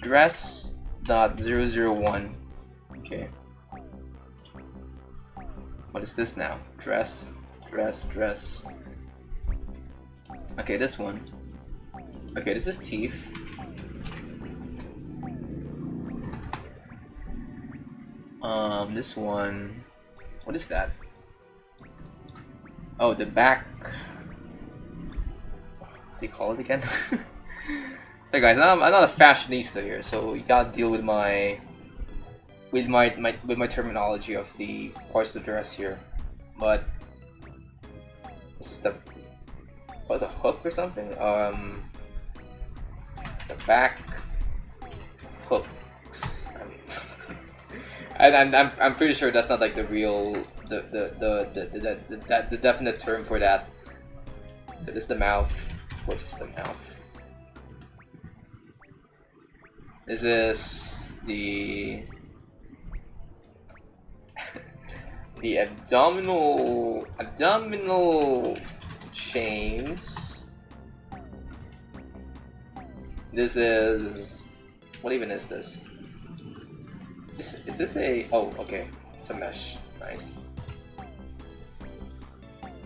dress .001. Okay. What is this now? Dress. Okay, this one. Okay, this is teeth. This one. What is that? Oh, the back. What do you call it again? Hey guys, I'm not a fashionista here, so you gotta deal with my with my terminology of the parts to dress here, but this is the hook or something. The back hooks. I mean, and I'm pretty sure that's not like the real the definite term for that. So this is the mouth. Of course, it's the mouth. This is the the abdominal chains. This is, what even is this? Is this a, oh, okay, it's a mesh. Nice.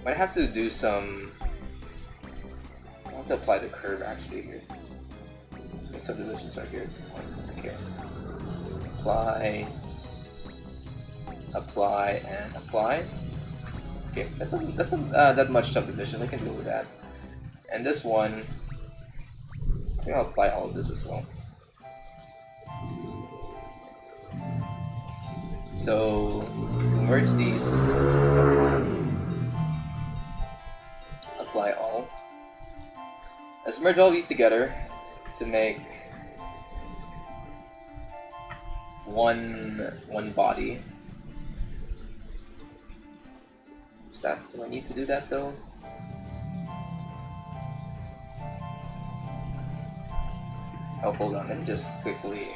Might have to do some, I have to apply the curve actually here. Subdivisions are good. Okay. Apply, and apply. Okay, that's not that much subdivision. I can deal with that. And this one, I think I'll apply all of this as well. So merge these. Apply all. Let's merge all these together to make one body. Is that, do I need to do that though? Oh, hold on, let me just quickly.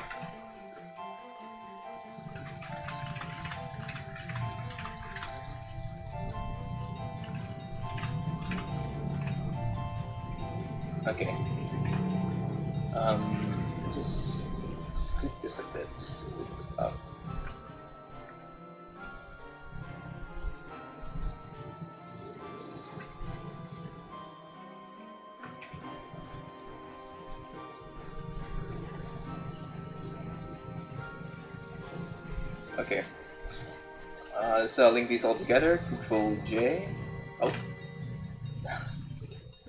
Okay. Just scoot this a bit up. Okay. So link these all together. Control J. Oh.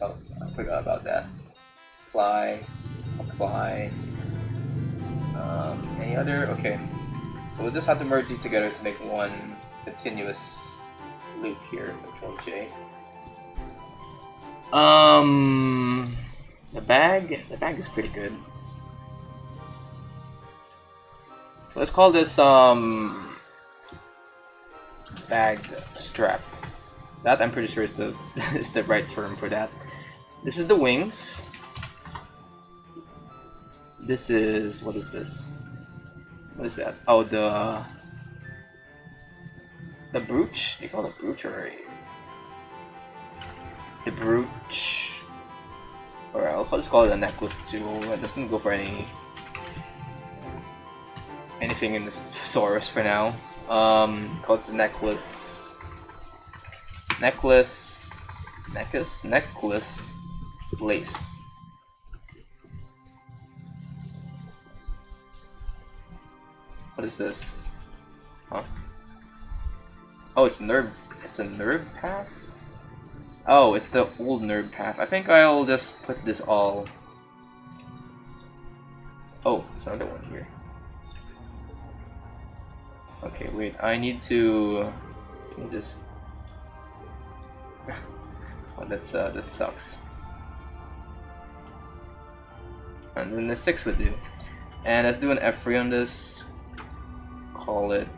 Oh, I forgot about that. Apply. Any other? Okay. So we'll just have to merge these together to make one continuous loop here. Control J. The bag is pretty good. Let's call this bag strap. That I'm pretty sure is the is the right term for that. This is the wings. This is, what is this? What is that? Oh, the brooch. They call it a brooch or the brooch, or I'll just call it a necklace too. It doesn't go for anything in this thesaurus for now. Called the necklace lace. What is this? Huh? Oh, it's a nerve path? Oh, it's the old nerve path. I think I'll just put this all. Oh, there's another one here. Okay, wait, I need to just oh, that sucks. And then the 6 would do. And let's do an F3 on this. Call it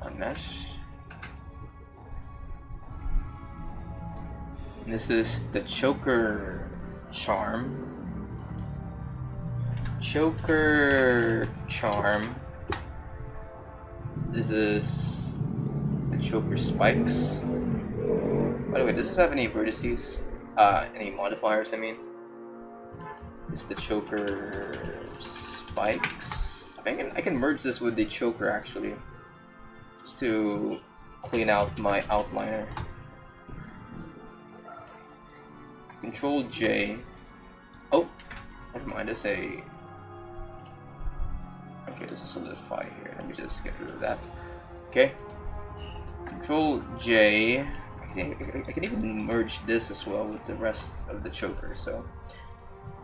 a mesh. And this is the choker charm. This is the choker spikes. By the way, does this have any vertices? Any modifiers, I mean? This is the choker spikes. I think I can merge this with the choker actually, just to clean out my outliner. Control J. Oh, never mind. There's a. Okay, there's a solidify here. Let me just get rid of that. Okay. Control J. I can even merge this as well with the rest of the choker. So,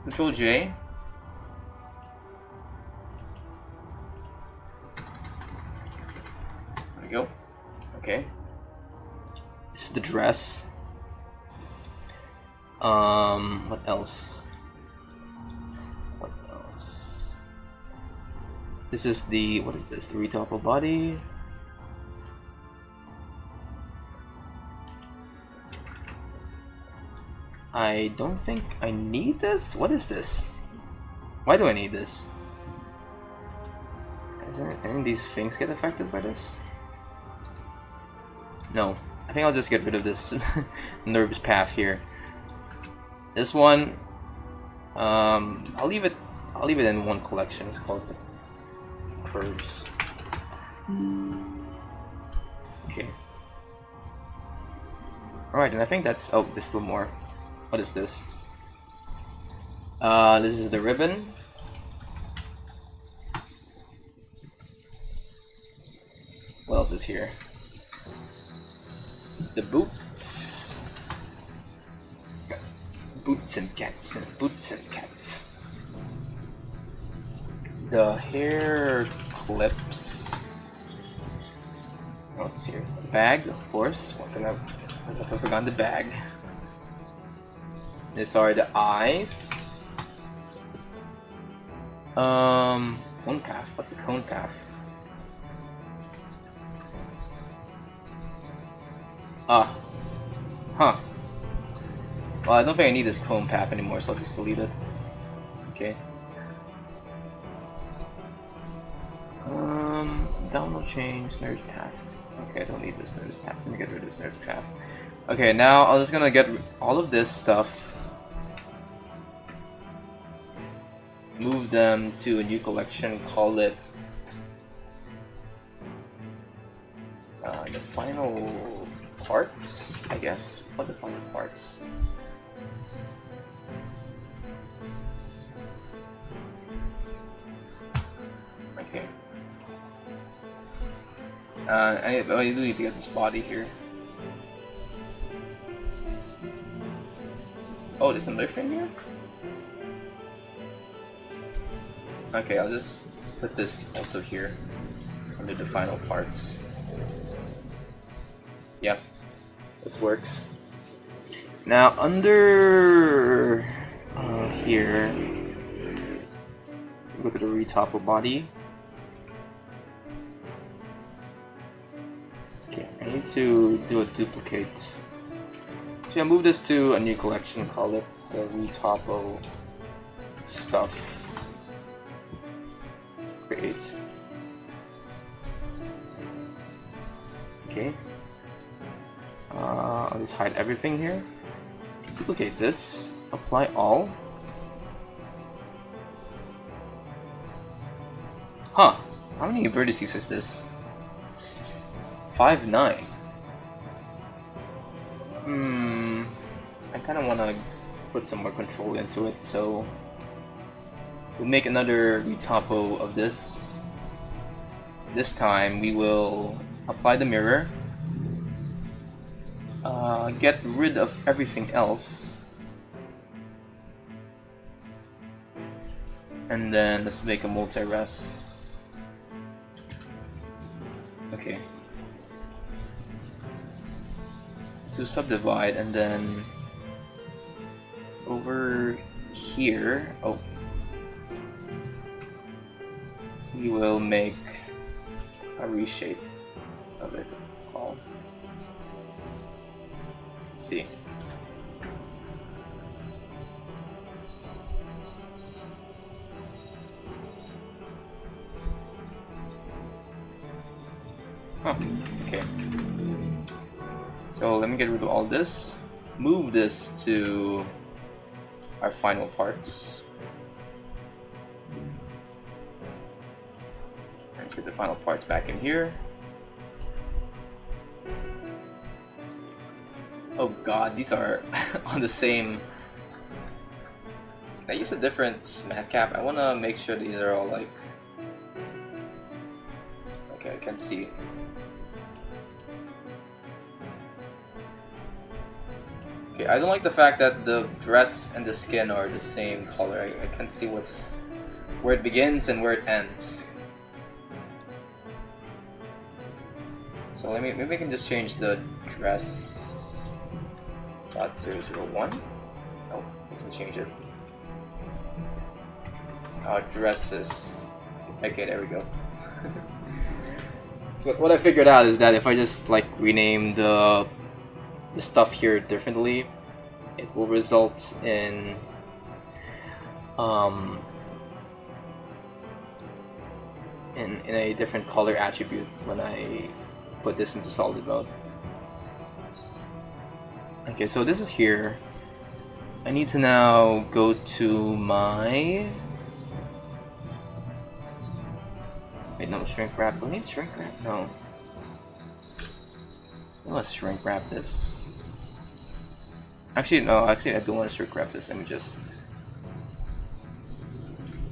Control J. we go. Okay. This is the dress. What else? What else? This is the, what is this? The retopple body. I don't think I need this. What is this? Why do I need this? Is there any of these things get affected by this? No. I think I'll just get rid of this nerves path here. This one, I'll leave it in one collection. It's called the curves. Okay. Alright, and I think that's, oh, there's still more. What is this? This is the ribbon. What else is here? The boots. Boots and cats and boots and cats. The hair clips. What else is here? The bag, of course. What can I forgot the bag. These are the eyes. Cone path. What's a cone path? Ah. Huh. Well, I don't think I need this cone path anymore, so I'll just delete it. Okay. Download change, nerve path. Okay, I don't need this nerve path. Let me get rid of this nerve path. Okay, now I'm just gonna get all of this stuff. Move them to a new collection, call it the final parts, I guess. What the final parts? Okay. I do need to get this body here. Oh, there's another thing here? Okay, I'll just put this also here under the final parts. Yep, this works. Now under here, go to the retopple body. Okay, I need to do a duplicate. So I'll move this to a new collection, call it the retopple stuff. Create. Okay. I'll just hide everything here. Duplicate this. Apply all. Huh. How many vertices is this? 5, 9. I kind of want to put some more control into it, so we'll make another retopple of this. This time we will apply the mirror, get rid of everything else, and then let's make a multi-res. Okay. To subdivide, and then over here, oh, we will make a reshape of it all. Let's see. Huh, okay. So let me get rid of all this, move this to our final parts, and let's get the final parts back in here. Oh god, these are on the same. Can I use a different mat cap? I want to make sure these are all like. Okay, I can see. Okay, I don't like the fact that the dress and the skin are the same color. I can't see where it begins and where it ends. So maybe we can just change the dress .001. Oh, doesn't change it. Dresses. Okay, there we go. So what I figured out is that if I just like rename the stuff here differently, it will result in in a different color attribute when I put this into solid mode. Okay, so this is here. I need to now go to my... Wait, no, shrink wrap. Do I need shrink wrap? No. Let's shrink wrap this. Actually, no, I don't want to shrink wrap this. Let me just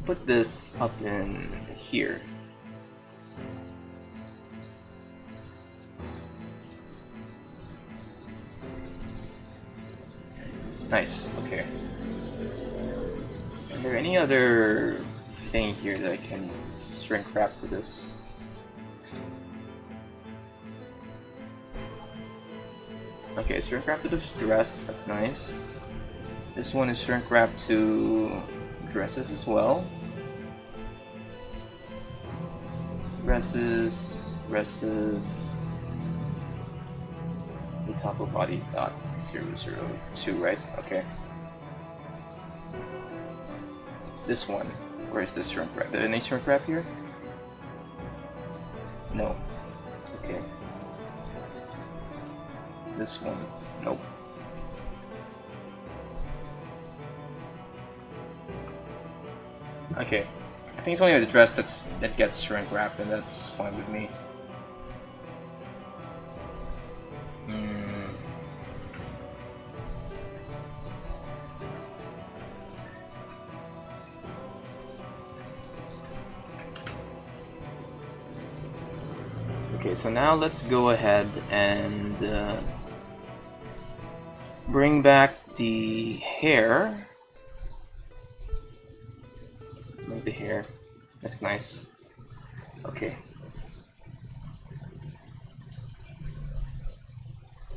put this up in here. Nice, okay. Is there any other thing here that I can shrink wrap to this? Okay, shrink wrap to this dress, that's nice. This one is shrink wrap to dresses as well. Dresses, the top of body dot 002, right? Okay. This one, where is this shrink wrap? Did any shrink wrap here? No. Okay. This one, nope. Okay, I think it's only the dress that gets shrink wrapped, and that's fine with me. Okay, so now let's go ahead and bring back the hair. Make the hair. That's nice. Okay.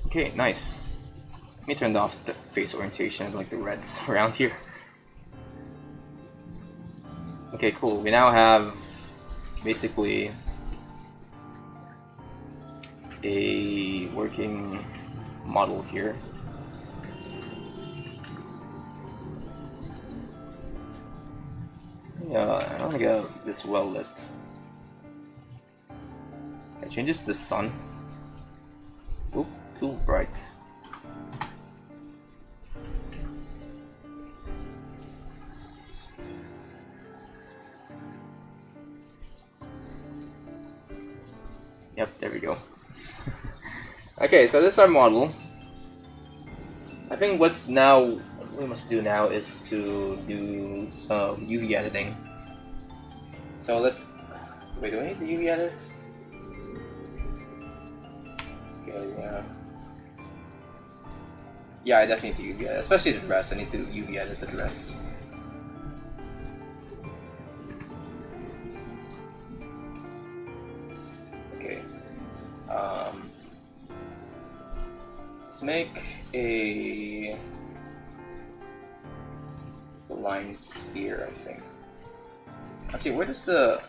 Okay, nice. Let me turn off the face orientation, like the reds around here. Okay, cool. We now have basically a working model here. Yeah, I want to get this well lit. I change this to the sun. Oop, too bright. Yep, there we go. Okay, so this is our model. I think what we must do now is to do some UV editing. So let's... Wait, do I need to UV edit? Okay, yeah. Yeah, I definitely need to UV edit, especially the dress. I need to UV edit the dress. Okay. Let's make a line here, I think. Actually, where does the...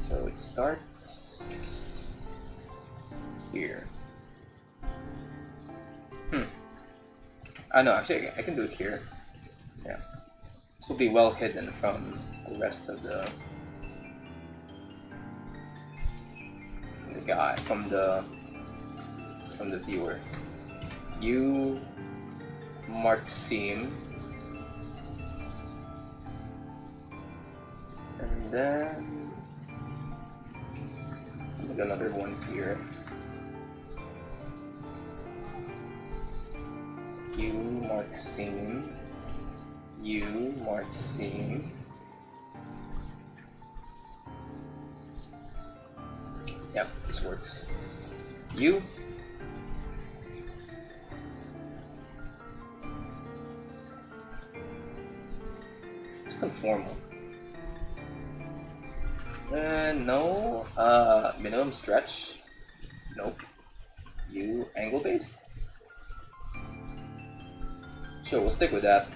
So it starts here. No, actually I can do it here. Yeah. This will be well hidden from the rest of the... from the viewer. You mark seam, and then make another one here. You mark seam, you mark seam. Yep, this works. You. It's conformal. No. Minimum stretch. Nope. Angle based. Sure, we'll stick with that.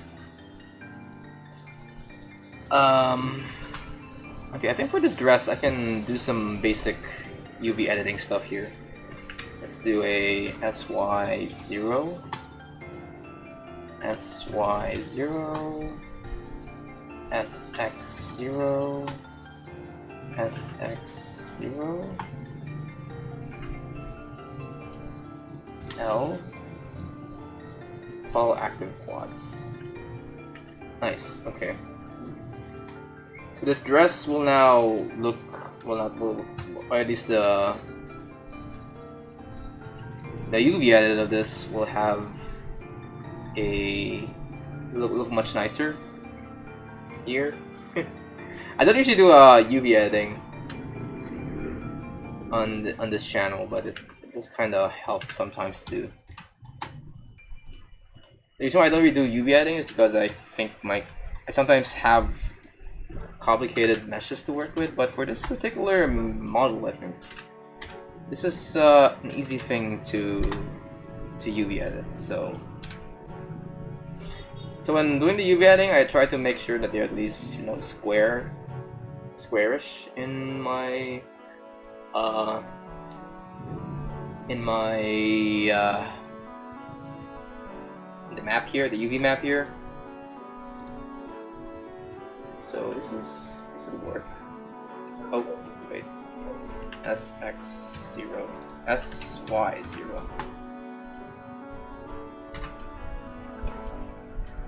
Okay, I think for this dress I can do some basic UV editing stuff here. Let's do a SY0, SY0, SX0, SX0, L, follow active quads. Nice, okay. So this dress will now look, or at least the UV edit of this will have a look much nicer here. I don't usually do UV editing on this channel, but it does kind of help sometimes too. The reason why I don't really do UV editing is because I think I sometimes have complicated meshes to work with, but for this particular model, I think this is an easy thing to UV edit. So when doing the UV editing, I try to make sure that they're at least, you know, squarish in my the map here, the UV map here. So this will work. Oh wait, SX0, SY0.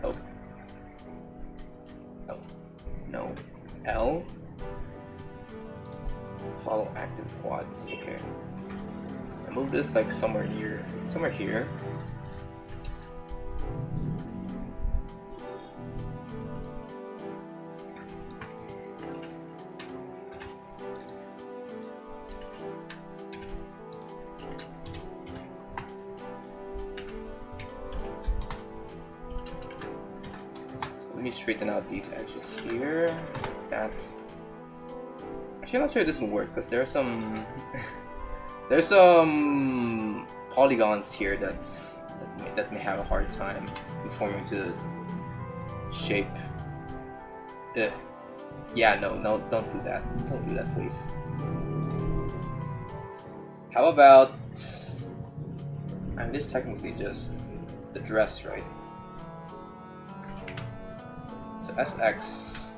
Oh, oh no, L. Follow active quads. Okay, I move this like somewhere here. Let me straighten out these edges here. That. Actually, I'm not sure if this will work because there are some there's some polygons here that may have a hard time conforming to the shape. Yeah, no, don't do that. Don't do that, please. How about? I mean, this is technically just the dress, right? So SX0.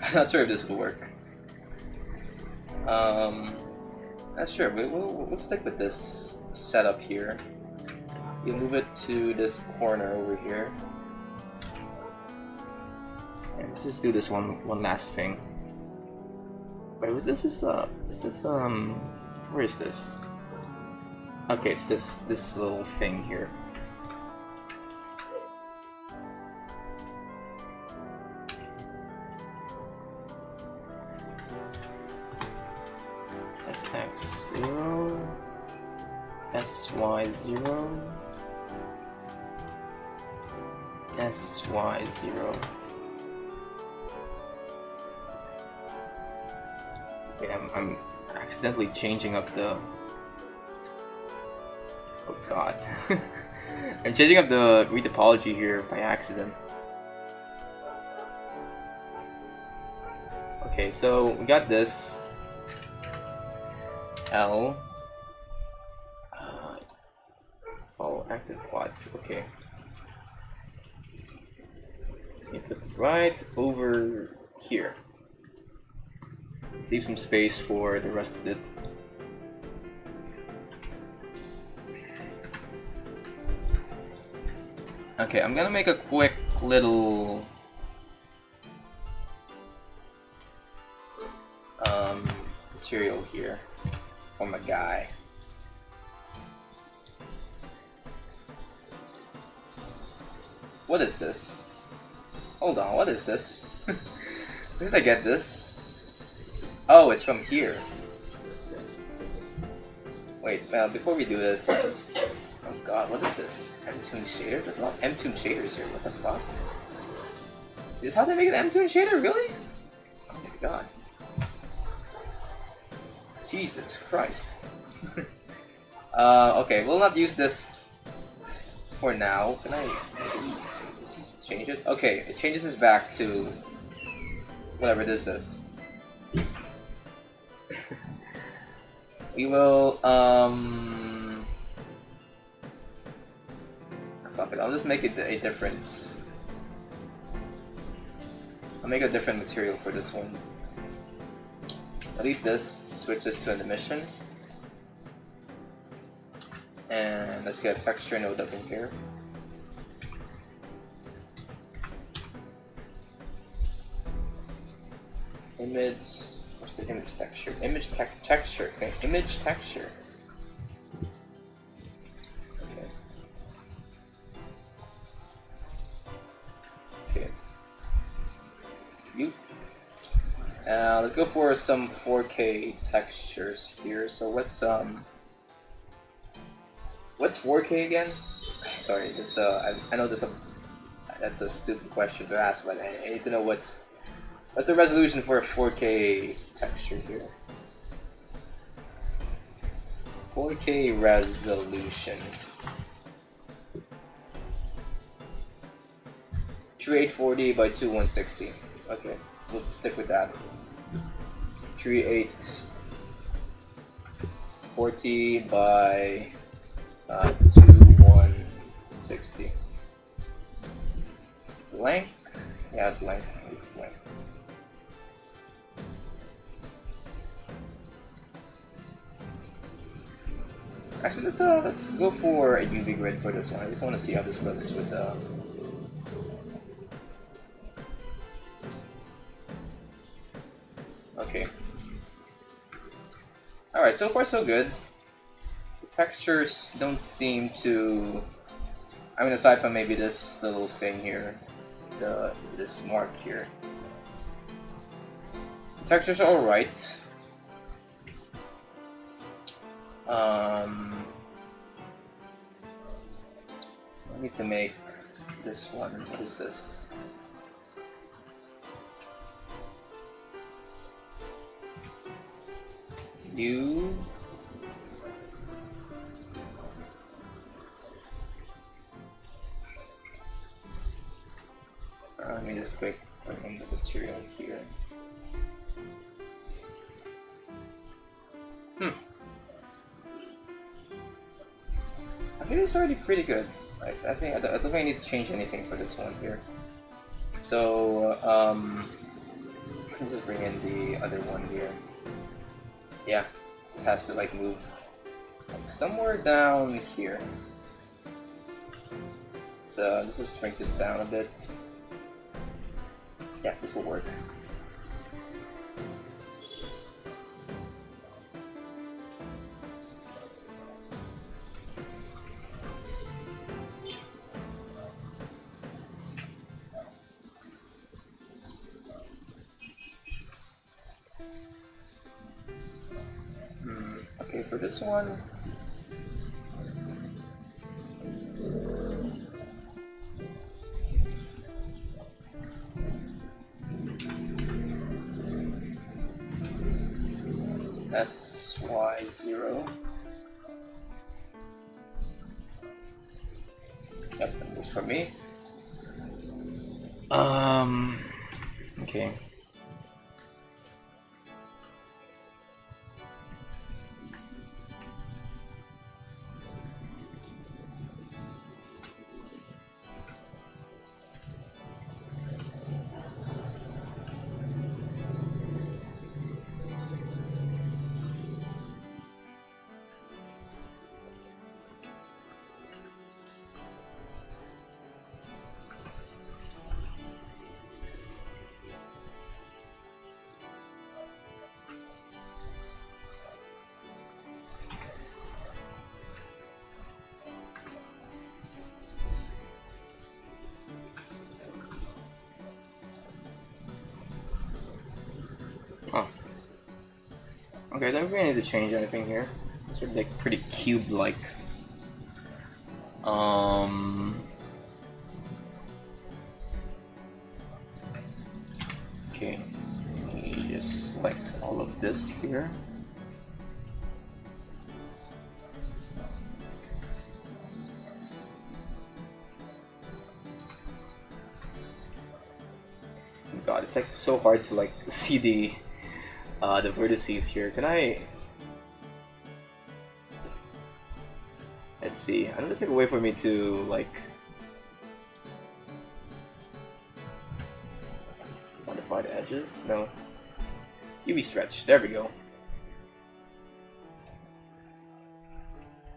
I'm not sure if this will work. Not sure. We'll stick with this setup here. We'll move it to this corner over here, and let's just do this one last thing. Wait, where is this? Okay, it's this little thing here. SX0, SY0, SY0. Okay, I'm accidentally changing up the. Oh god. I'm changing up the retopology here by accident. Okay, so we got this. L. Follow active quads. Okay. You put it right over here. Let's leave some space for the rest of it. Okay, I'm gonna make a quick little material here for my guy. What is this? Hold on, what is this? Where did I get this? Oh, it's from here. Wait, before we do this... Oh god, what is this? M-Tune shader? There's a lot of M-Tune shaders here, what the fuck? Is this how they make an M-Tune shader, really? Oh my god. Jesus Christ. Okay, we'll not use this for now. Can I please just change it? Okay, it changes us back to whatever this is. We will, fuck it, I'll just make it a different... I'll make a different material for this one. Delete this, switch this to an emission. And let's get a texture node up in here. Image, what's the image texture? Image texture, okay, image texture. Okay. Okay. Let's go for some 4K textures here. So what's 4K again? Sorry, it's I know that's a stupid question to ask, but I need to know what's the resolution for a 4K texture here. 4K resolution. 3840 by 2160. Okay, we'll stick with that. 3840 by 2160. Blank? Yeah, blank. Blank. Actually, let's go for a UV grid for this one. I just want to see how this looks with Okay. Alright, so far so good. The textures don't seem to... I mean, aside from maybe this little thing here, this mark here. The textures are alright. I need to make this one. What is this? Let me just bring in the material here. I think it's already pretty good. I think I don't think I need to change anything for this one here. So let's just bring in the other one here. Yeah, it has to like move like somewhere down here. So let's just shrink this down a bit. Yeah, this will work. Okay, for this one, SY0. Yep, that works for me. Okay. Okay, I don't really need to change anything here. It's sort of like pretty cube-like. Okay, let me just select all of this here. God, it's like so hard to like see the vertices here. Can I? Let's see. I know there's like a way for me to like modify the edges. No. UV stretch. There we go.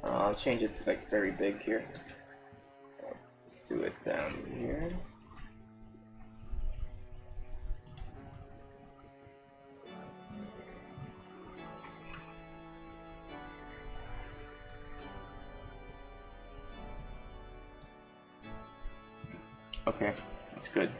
I'll change it to like very big here. Let's do it down here. Okay, that's good.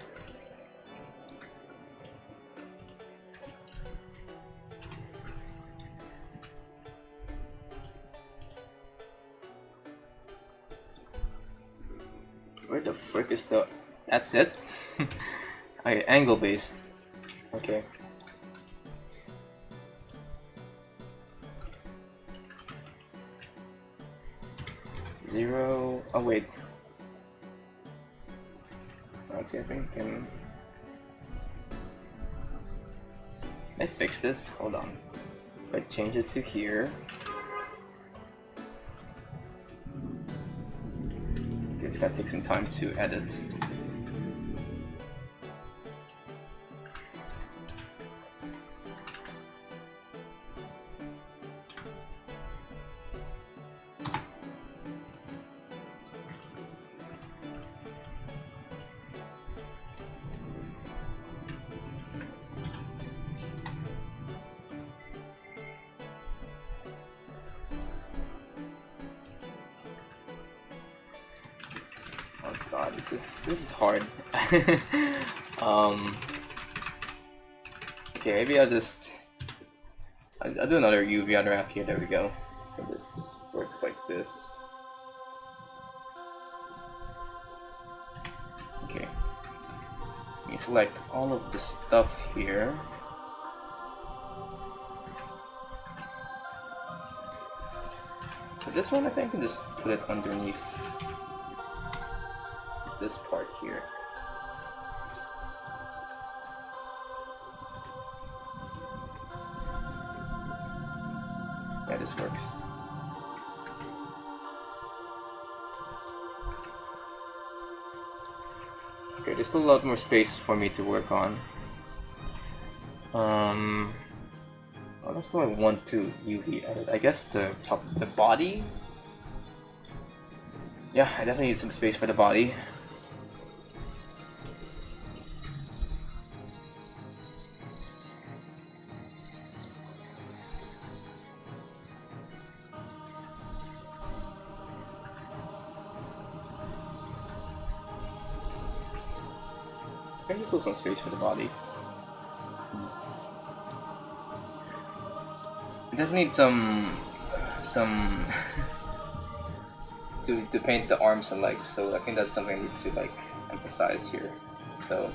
Where the frick is the... That's it? Okay, angle based. Okay. Zero... Oh wait. Actually, I think can I fix this? Hold on. If I change it to here. Okay, it's gonna take some time to edit. God, this is hard. Okay, maybe I'll do another UV unwrap here. There we go. So this works like this. Okay. Let me select all of the stuff here. For this one, I think I can just put it underneath this part here. Yeah, this works. Okay, there's still a lot more space for me to work on. What else do I want to UV edit? I guess the body? Yeah, I definitely need some space for the body. I think there's still some space for the body. I definitely need some to paint the arms and legs, so I think that's something I need to like emphasize here. So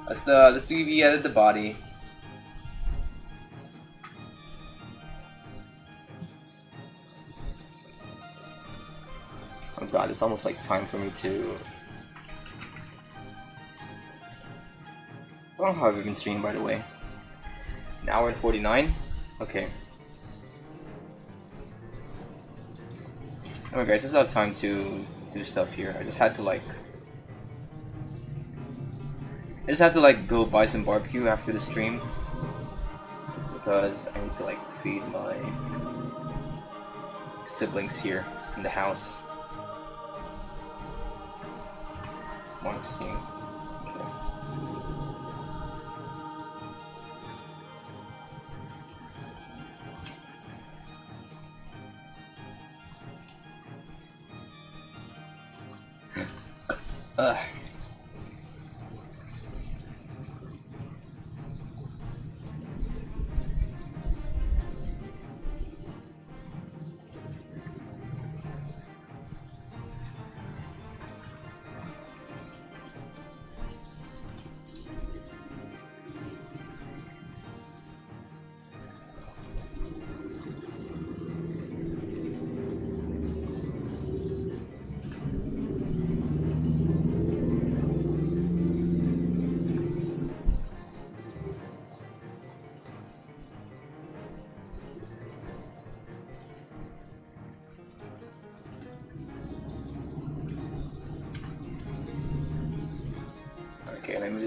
let's do UV edit the body. Oh god, it's almost like time for me to... How long have I been streaming, by the way? An hour and 49? Okay. Alright guys, I still have time to do stuff here. I just had to go buy some barbecue after the stream. Because I need to like feed my siblings here in the house. One scene.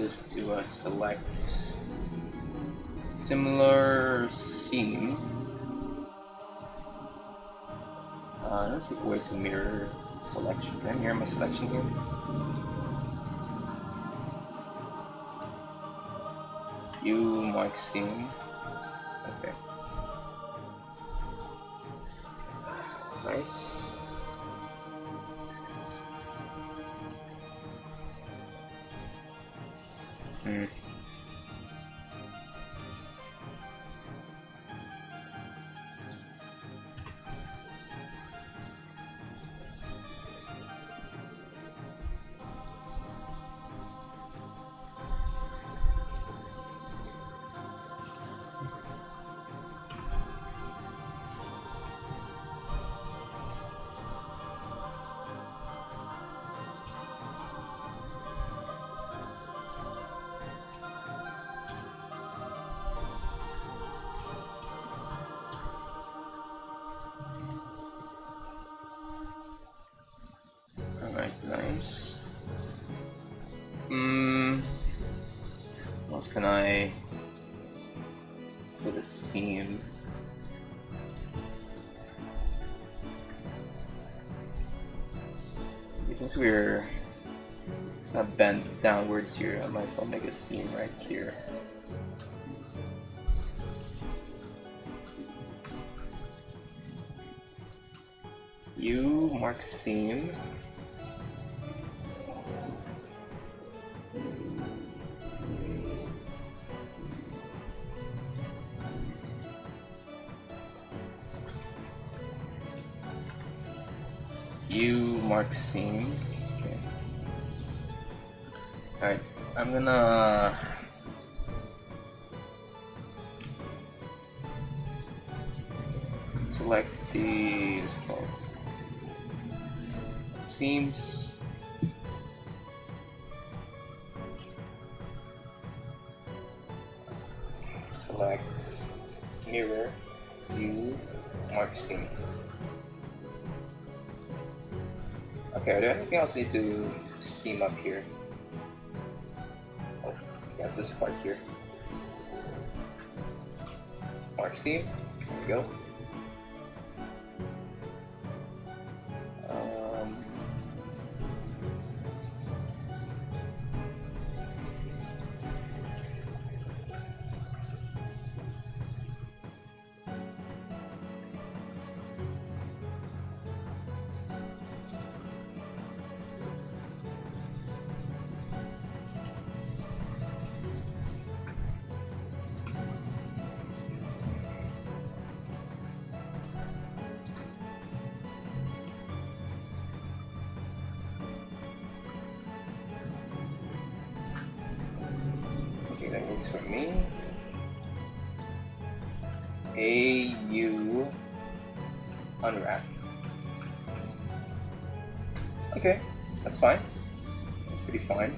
is do a select similar seam. Let's see where to mirror selection. Can I mirror my selection here? View mark seam. Okay. Nice. Nice. What else can I put a seam? Since it's not bent downwards here, I might as well make a seam right here. U mark seam. U mark seam. Okay. Alright, I'm gonna select the what's it called? Seams. Select mirror, U mark seam. Okay, are there anything else I need to seam up here? Oh, we have this part here. Mark seam, there we go. That works for me. AU unwrap. Okay, that's fine. That's pretty fine.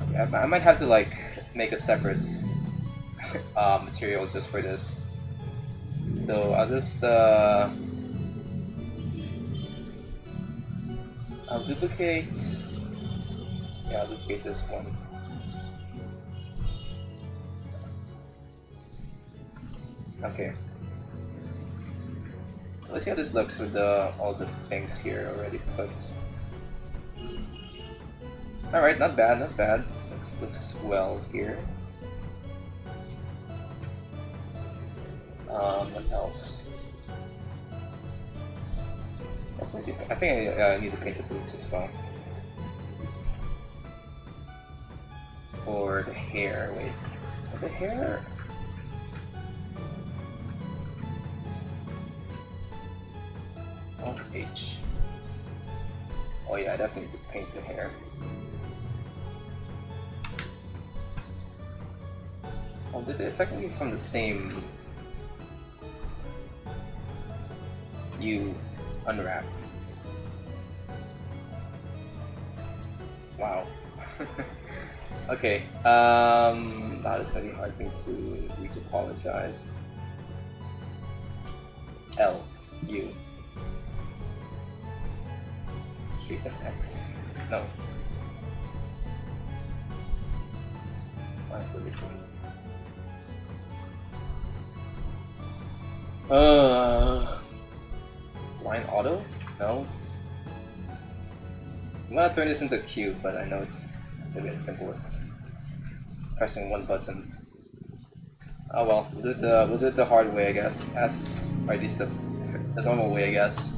Okay, I might have to like make a separate material just for this. So I'll just I'll duplicate. Yeah, I'll duplicate this one. Okay. Let's see how this looks with all the things here already put. Alright, not bad, not bad. Looks well here. What else? I think I need to paint the boots as well. Or the hair, wait. The hair? Alt H. Oh yeah, I definitely need to paint the hair. Oh, they're technically from the same U unwrap. Wow. Okay, that is gonna be a hard thing to apologize. L U. Straight an X. No. Line auto? No. I'm gonna turn this into a cube, but I know it's maybe as simple as pressing one button. Oh well, we'll do it the hard way, I guess. Or at least the normal way, I guess.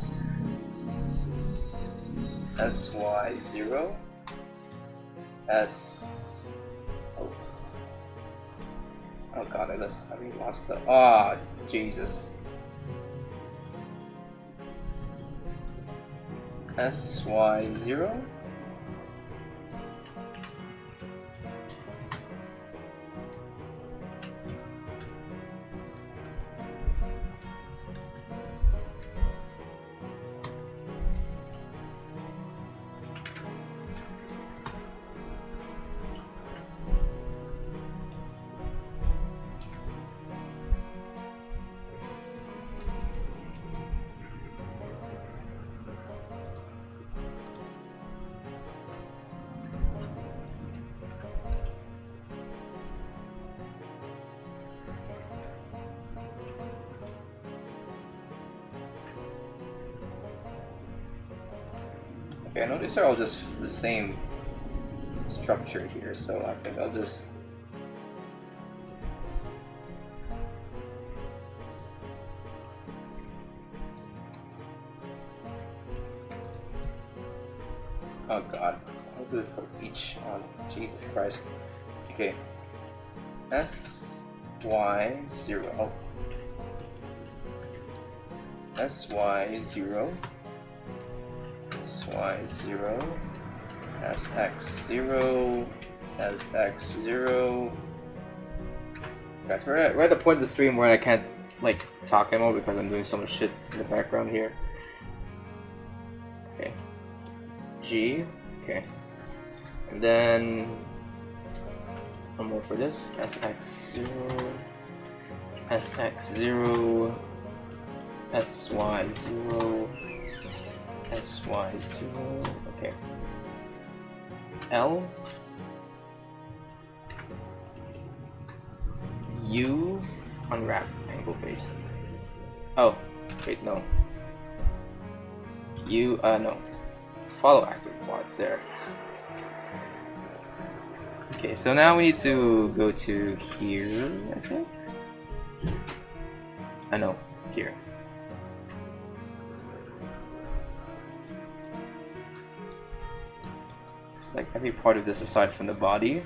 SY0 S. Oh god, I lost the. Ah, Jesus. SY0. Okay, I know these are all just the same structure here, so I think I'll just... Oh god, I'll do it for each one. Jesus Christ. Okay. SY0. SY0. SY0. SX0. SX0. Guys, we're at the point of the stream where I can't like talk anymore because I'm doing so much shit in the background here. Okay. G. Okay. And then one more for this. SX0. SX0. SY0. SY0. Okay. L. U. Unwrap. Angle based. Oh. Wait, no. U. No. Follow active quads there. Okay, so now we need to go to here, I think. I know, here. It's like every part of this aside from the body.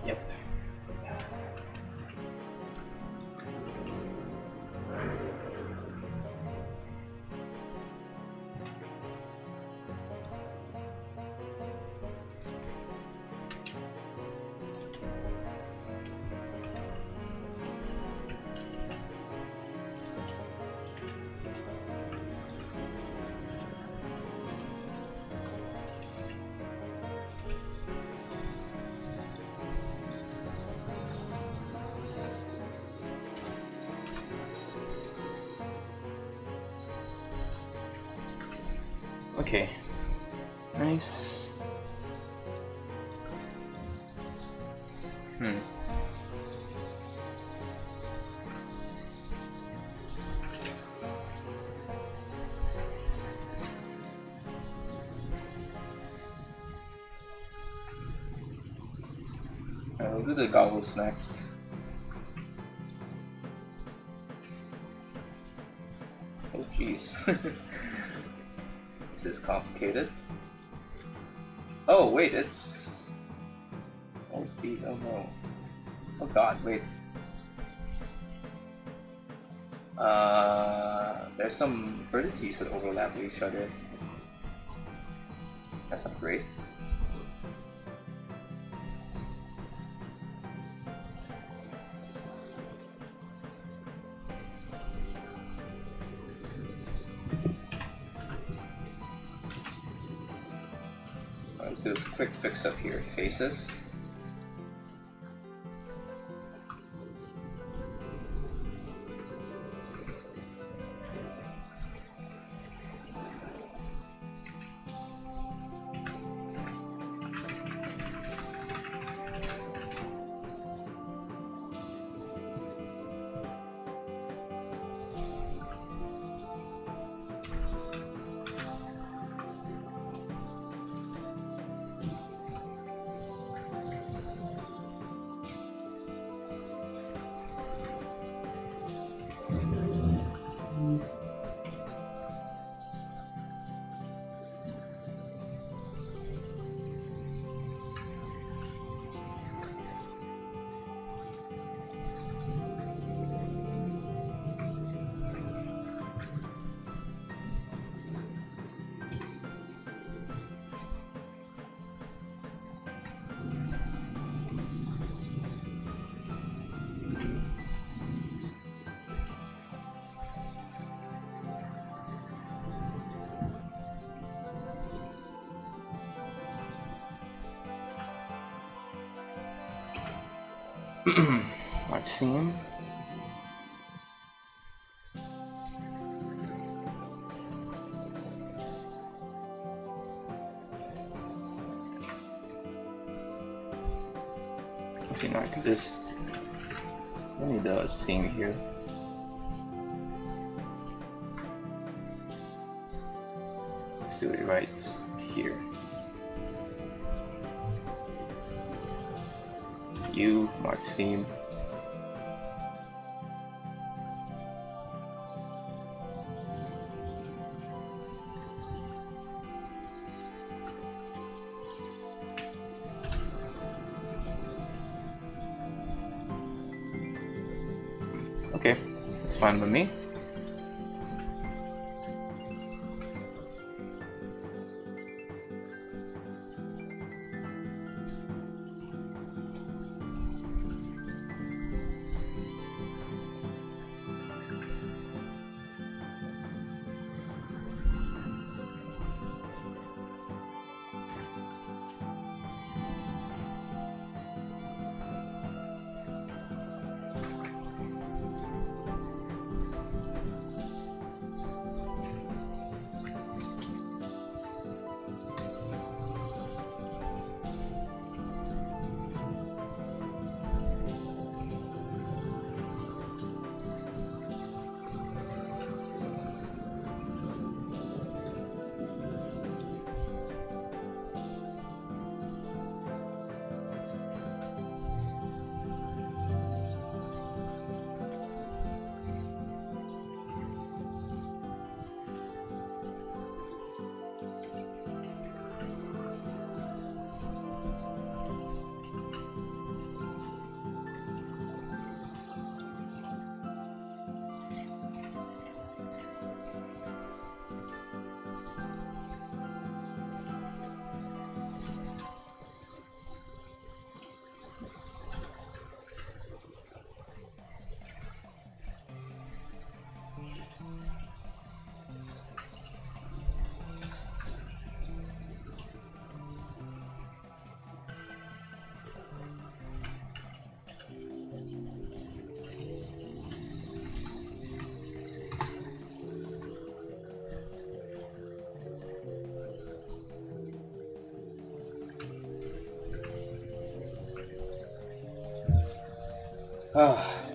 Yep. Okay, nice. We'll do the goggles next. Oh jeez. This is complicated. Oh wait, it's... Oh feet, oh no. Oh god, wait. There's some vertices that overlap with each other. That's not great. do a quick fix up here. Faces. Maxime. Okay, now I can just need the seam here. Let's do it right here. You, Maxime. Okay, that's fine with me.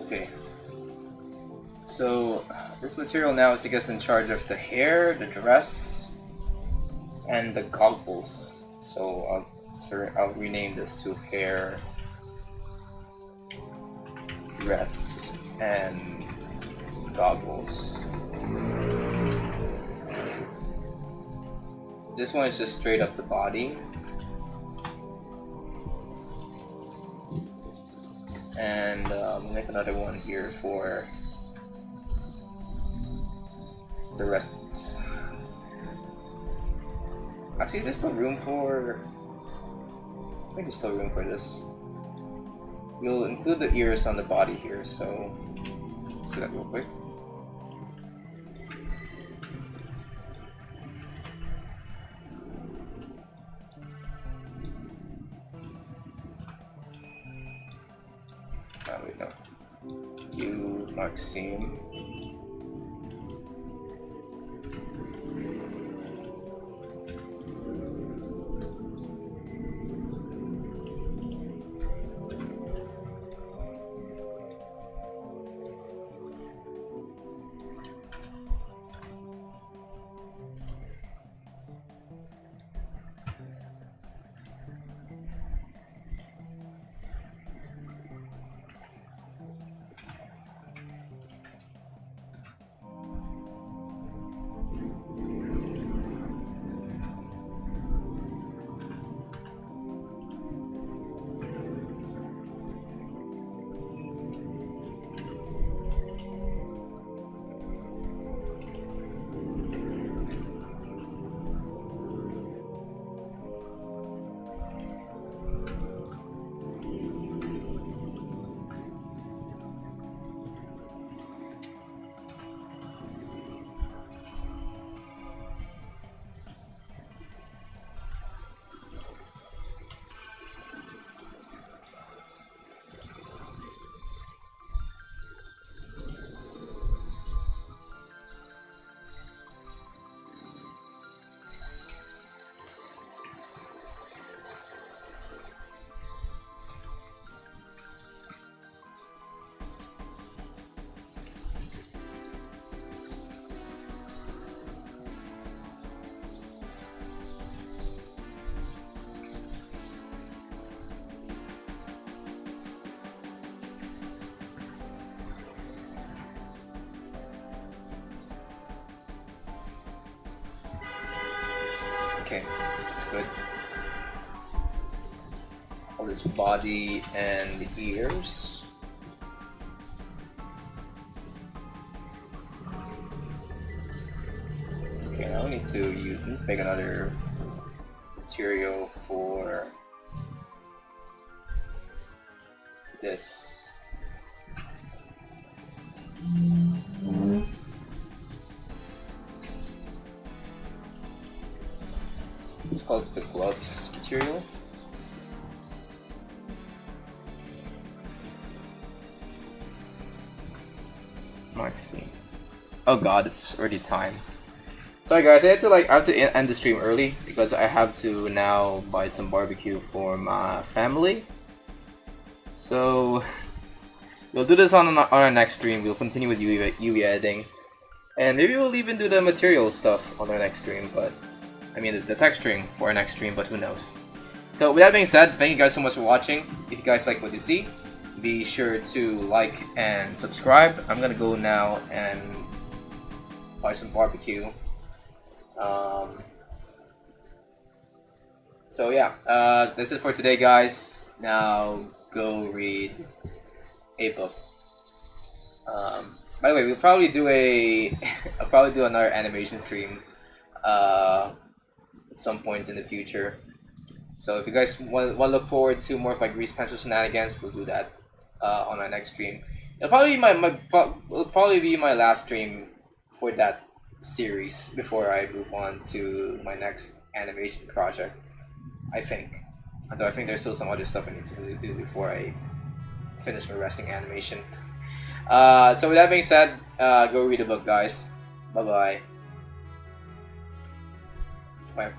Okay. So this material now is, I guess, in charge of the hair, the dress, and the goggles. So I'll rename this to hair, dress, and goggles. This one is just straight up the body. And make another one here for the rest of this. Actually, there's still room for... I think there's still room for this. We'll include the ears on the body here, so let's do that real quick. wait, no. You, Maxime. Okay, that's good. All this body and the ears. Okay, now we need to make another material for this. Let's call this the gloves material. Maxine. Oh god, it's already time. Sorry guys, I have to end the stream early because I have to now buy some barbecue for my family. So we'll do this on our next stream. We'll continue with UV editing, and maybe we'll even do the material stuff on our next stream. But I mean the texturing for our next stream. But who knows? So with that being said, thank you guys so much for watching. If you guys like what you see, be sure to like and subscribe. I'm gonna go now and buy some barbecue. So yeah, that's it for today, guys. Now go read a book. By the way, we'll probably do I'll probably do another animation stream at some point in the future. So if you guys want to look forward to more of my grease pencil shenanigans, we'll do that on our next stream. It'll probably be my last stream for that series before I move on to my next animation project, I think. Although I think there's still some other stuff I need to do before I finish my wrestling animation. So with that being said, go read the book, guys. Bye-bye. Bye.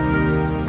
bye.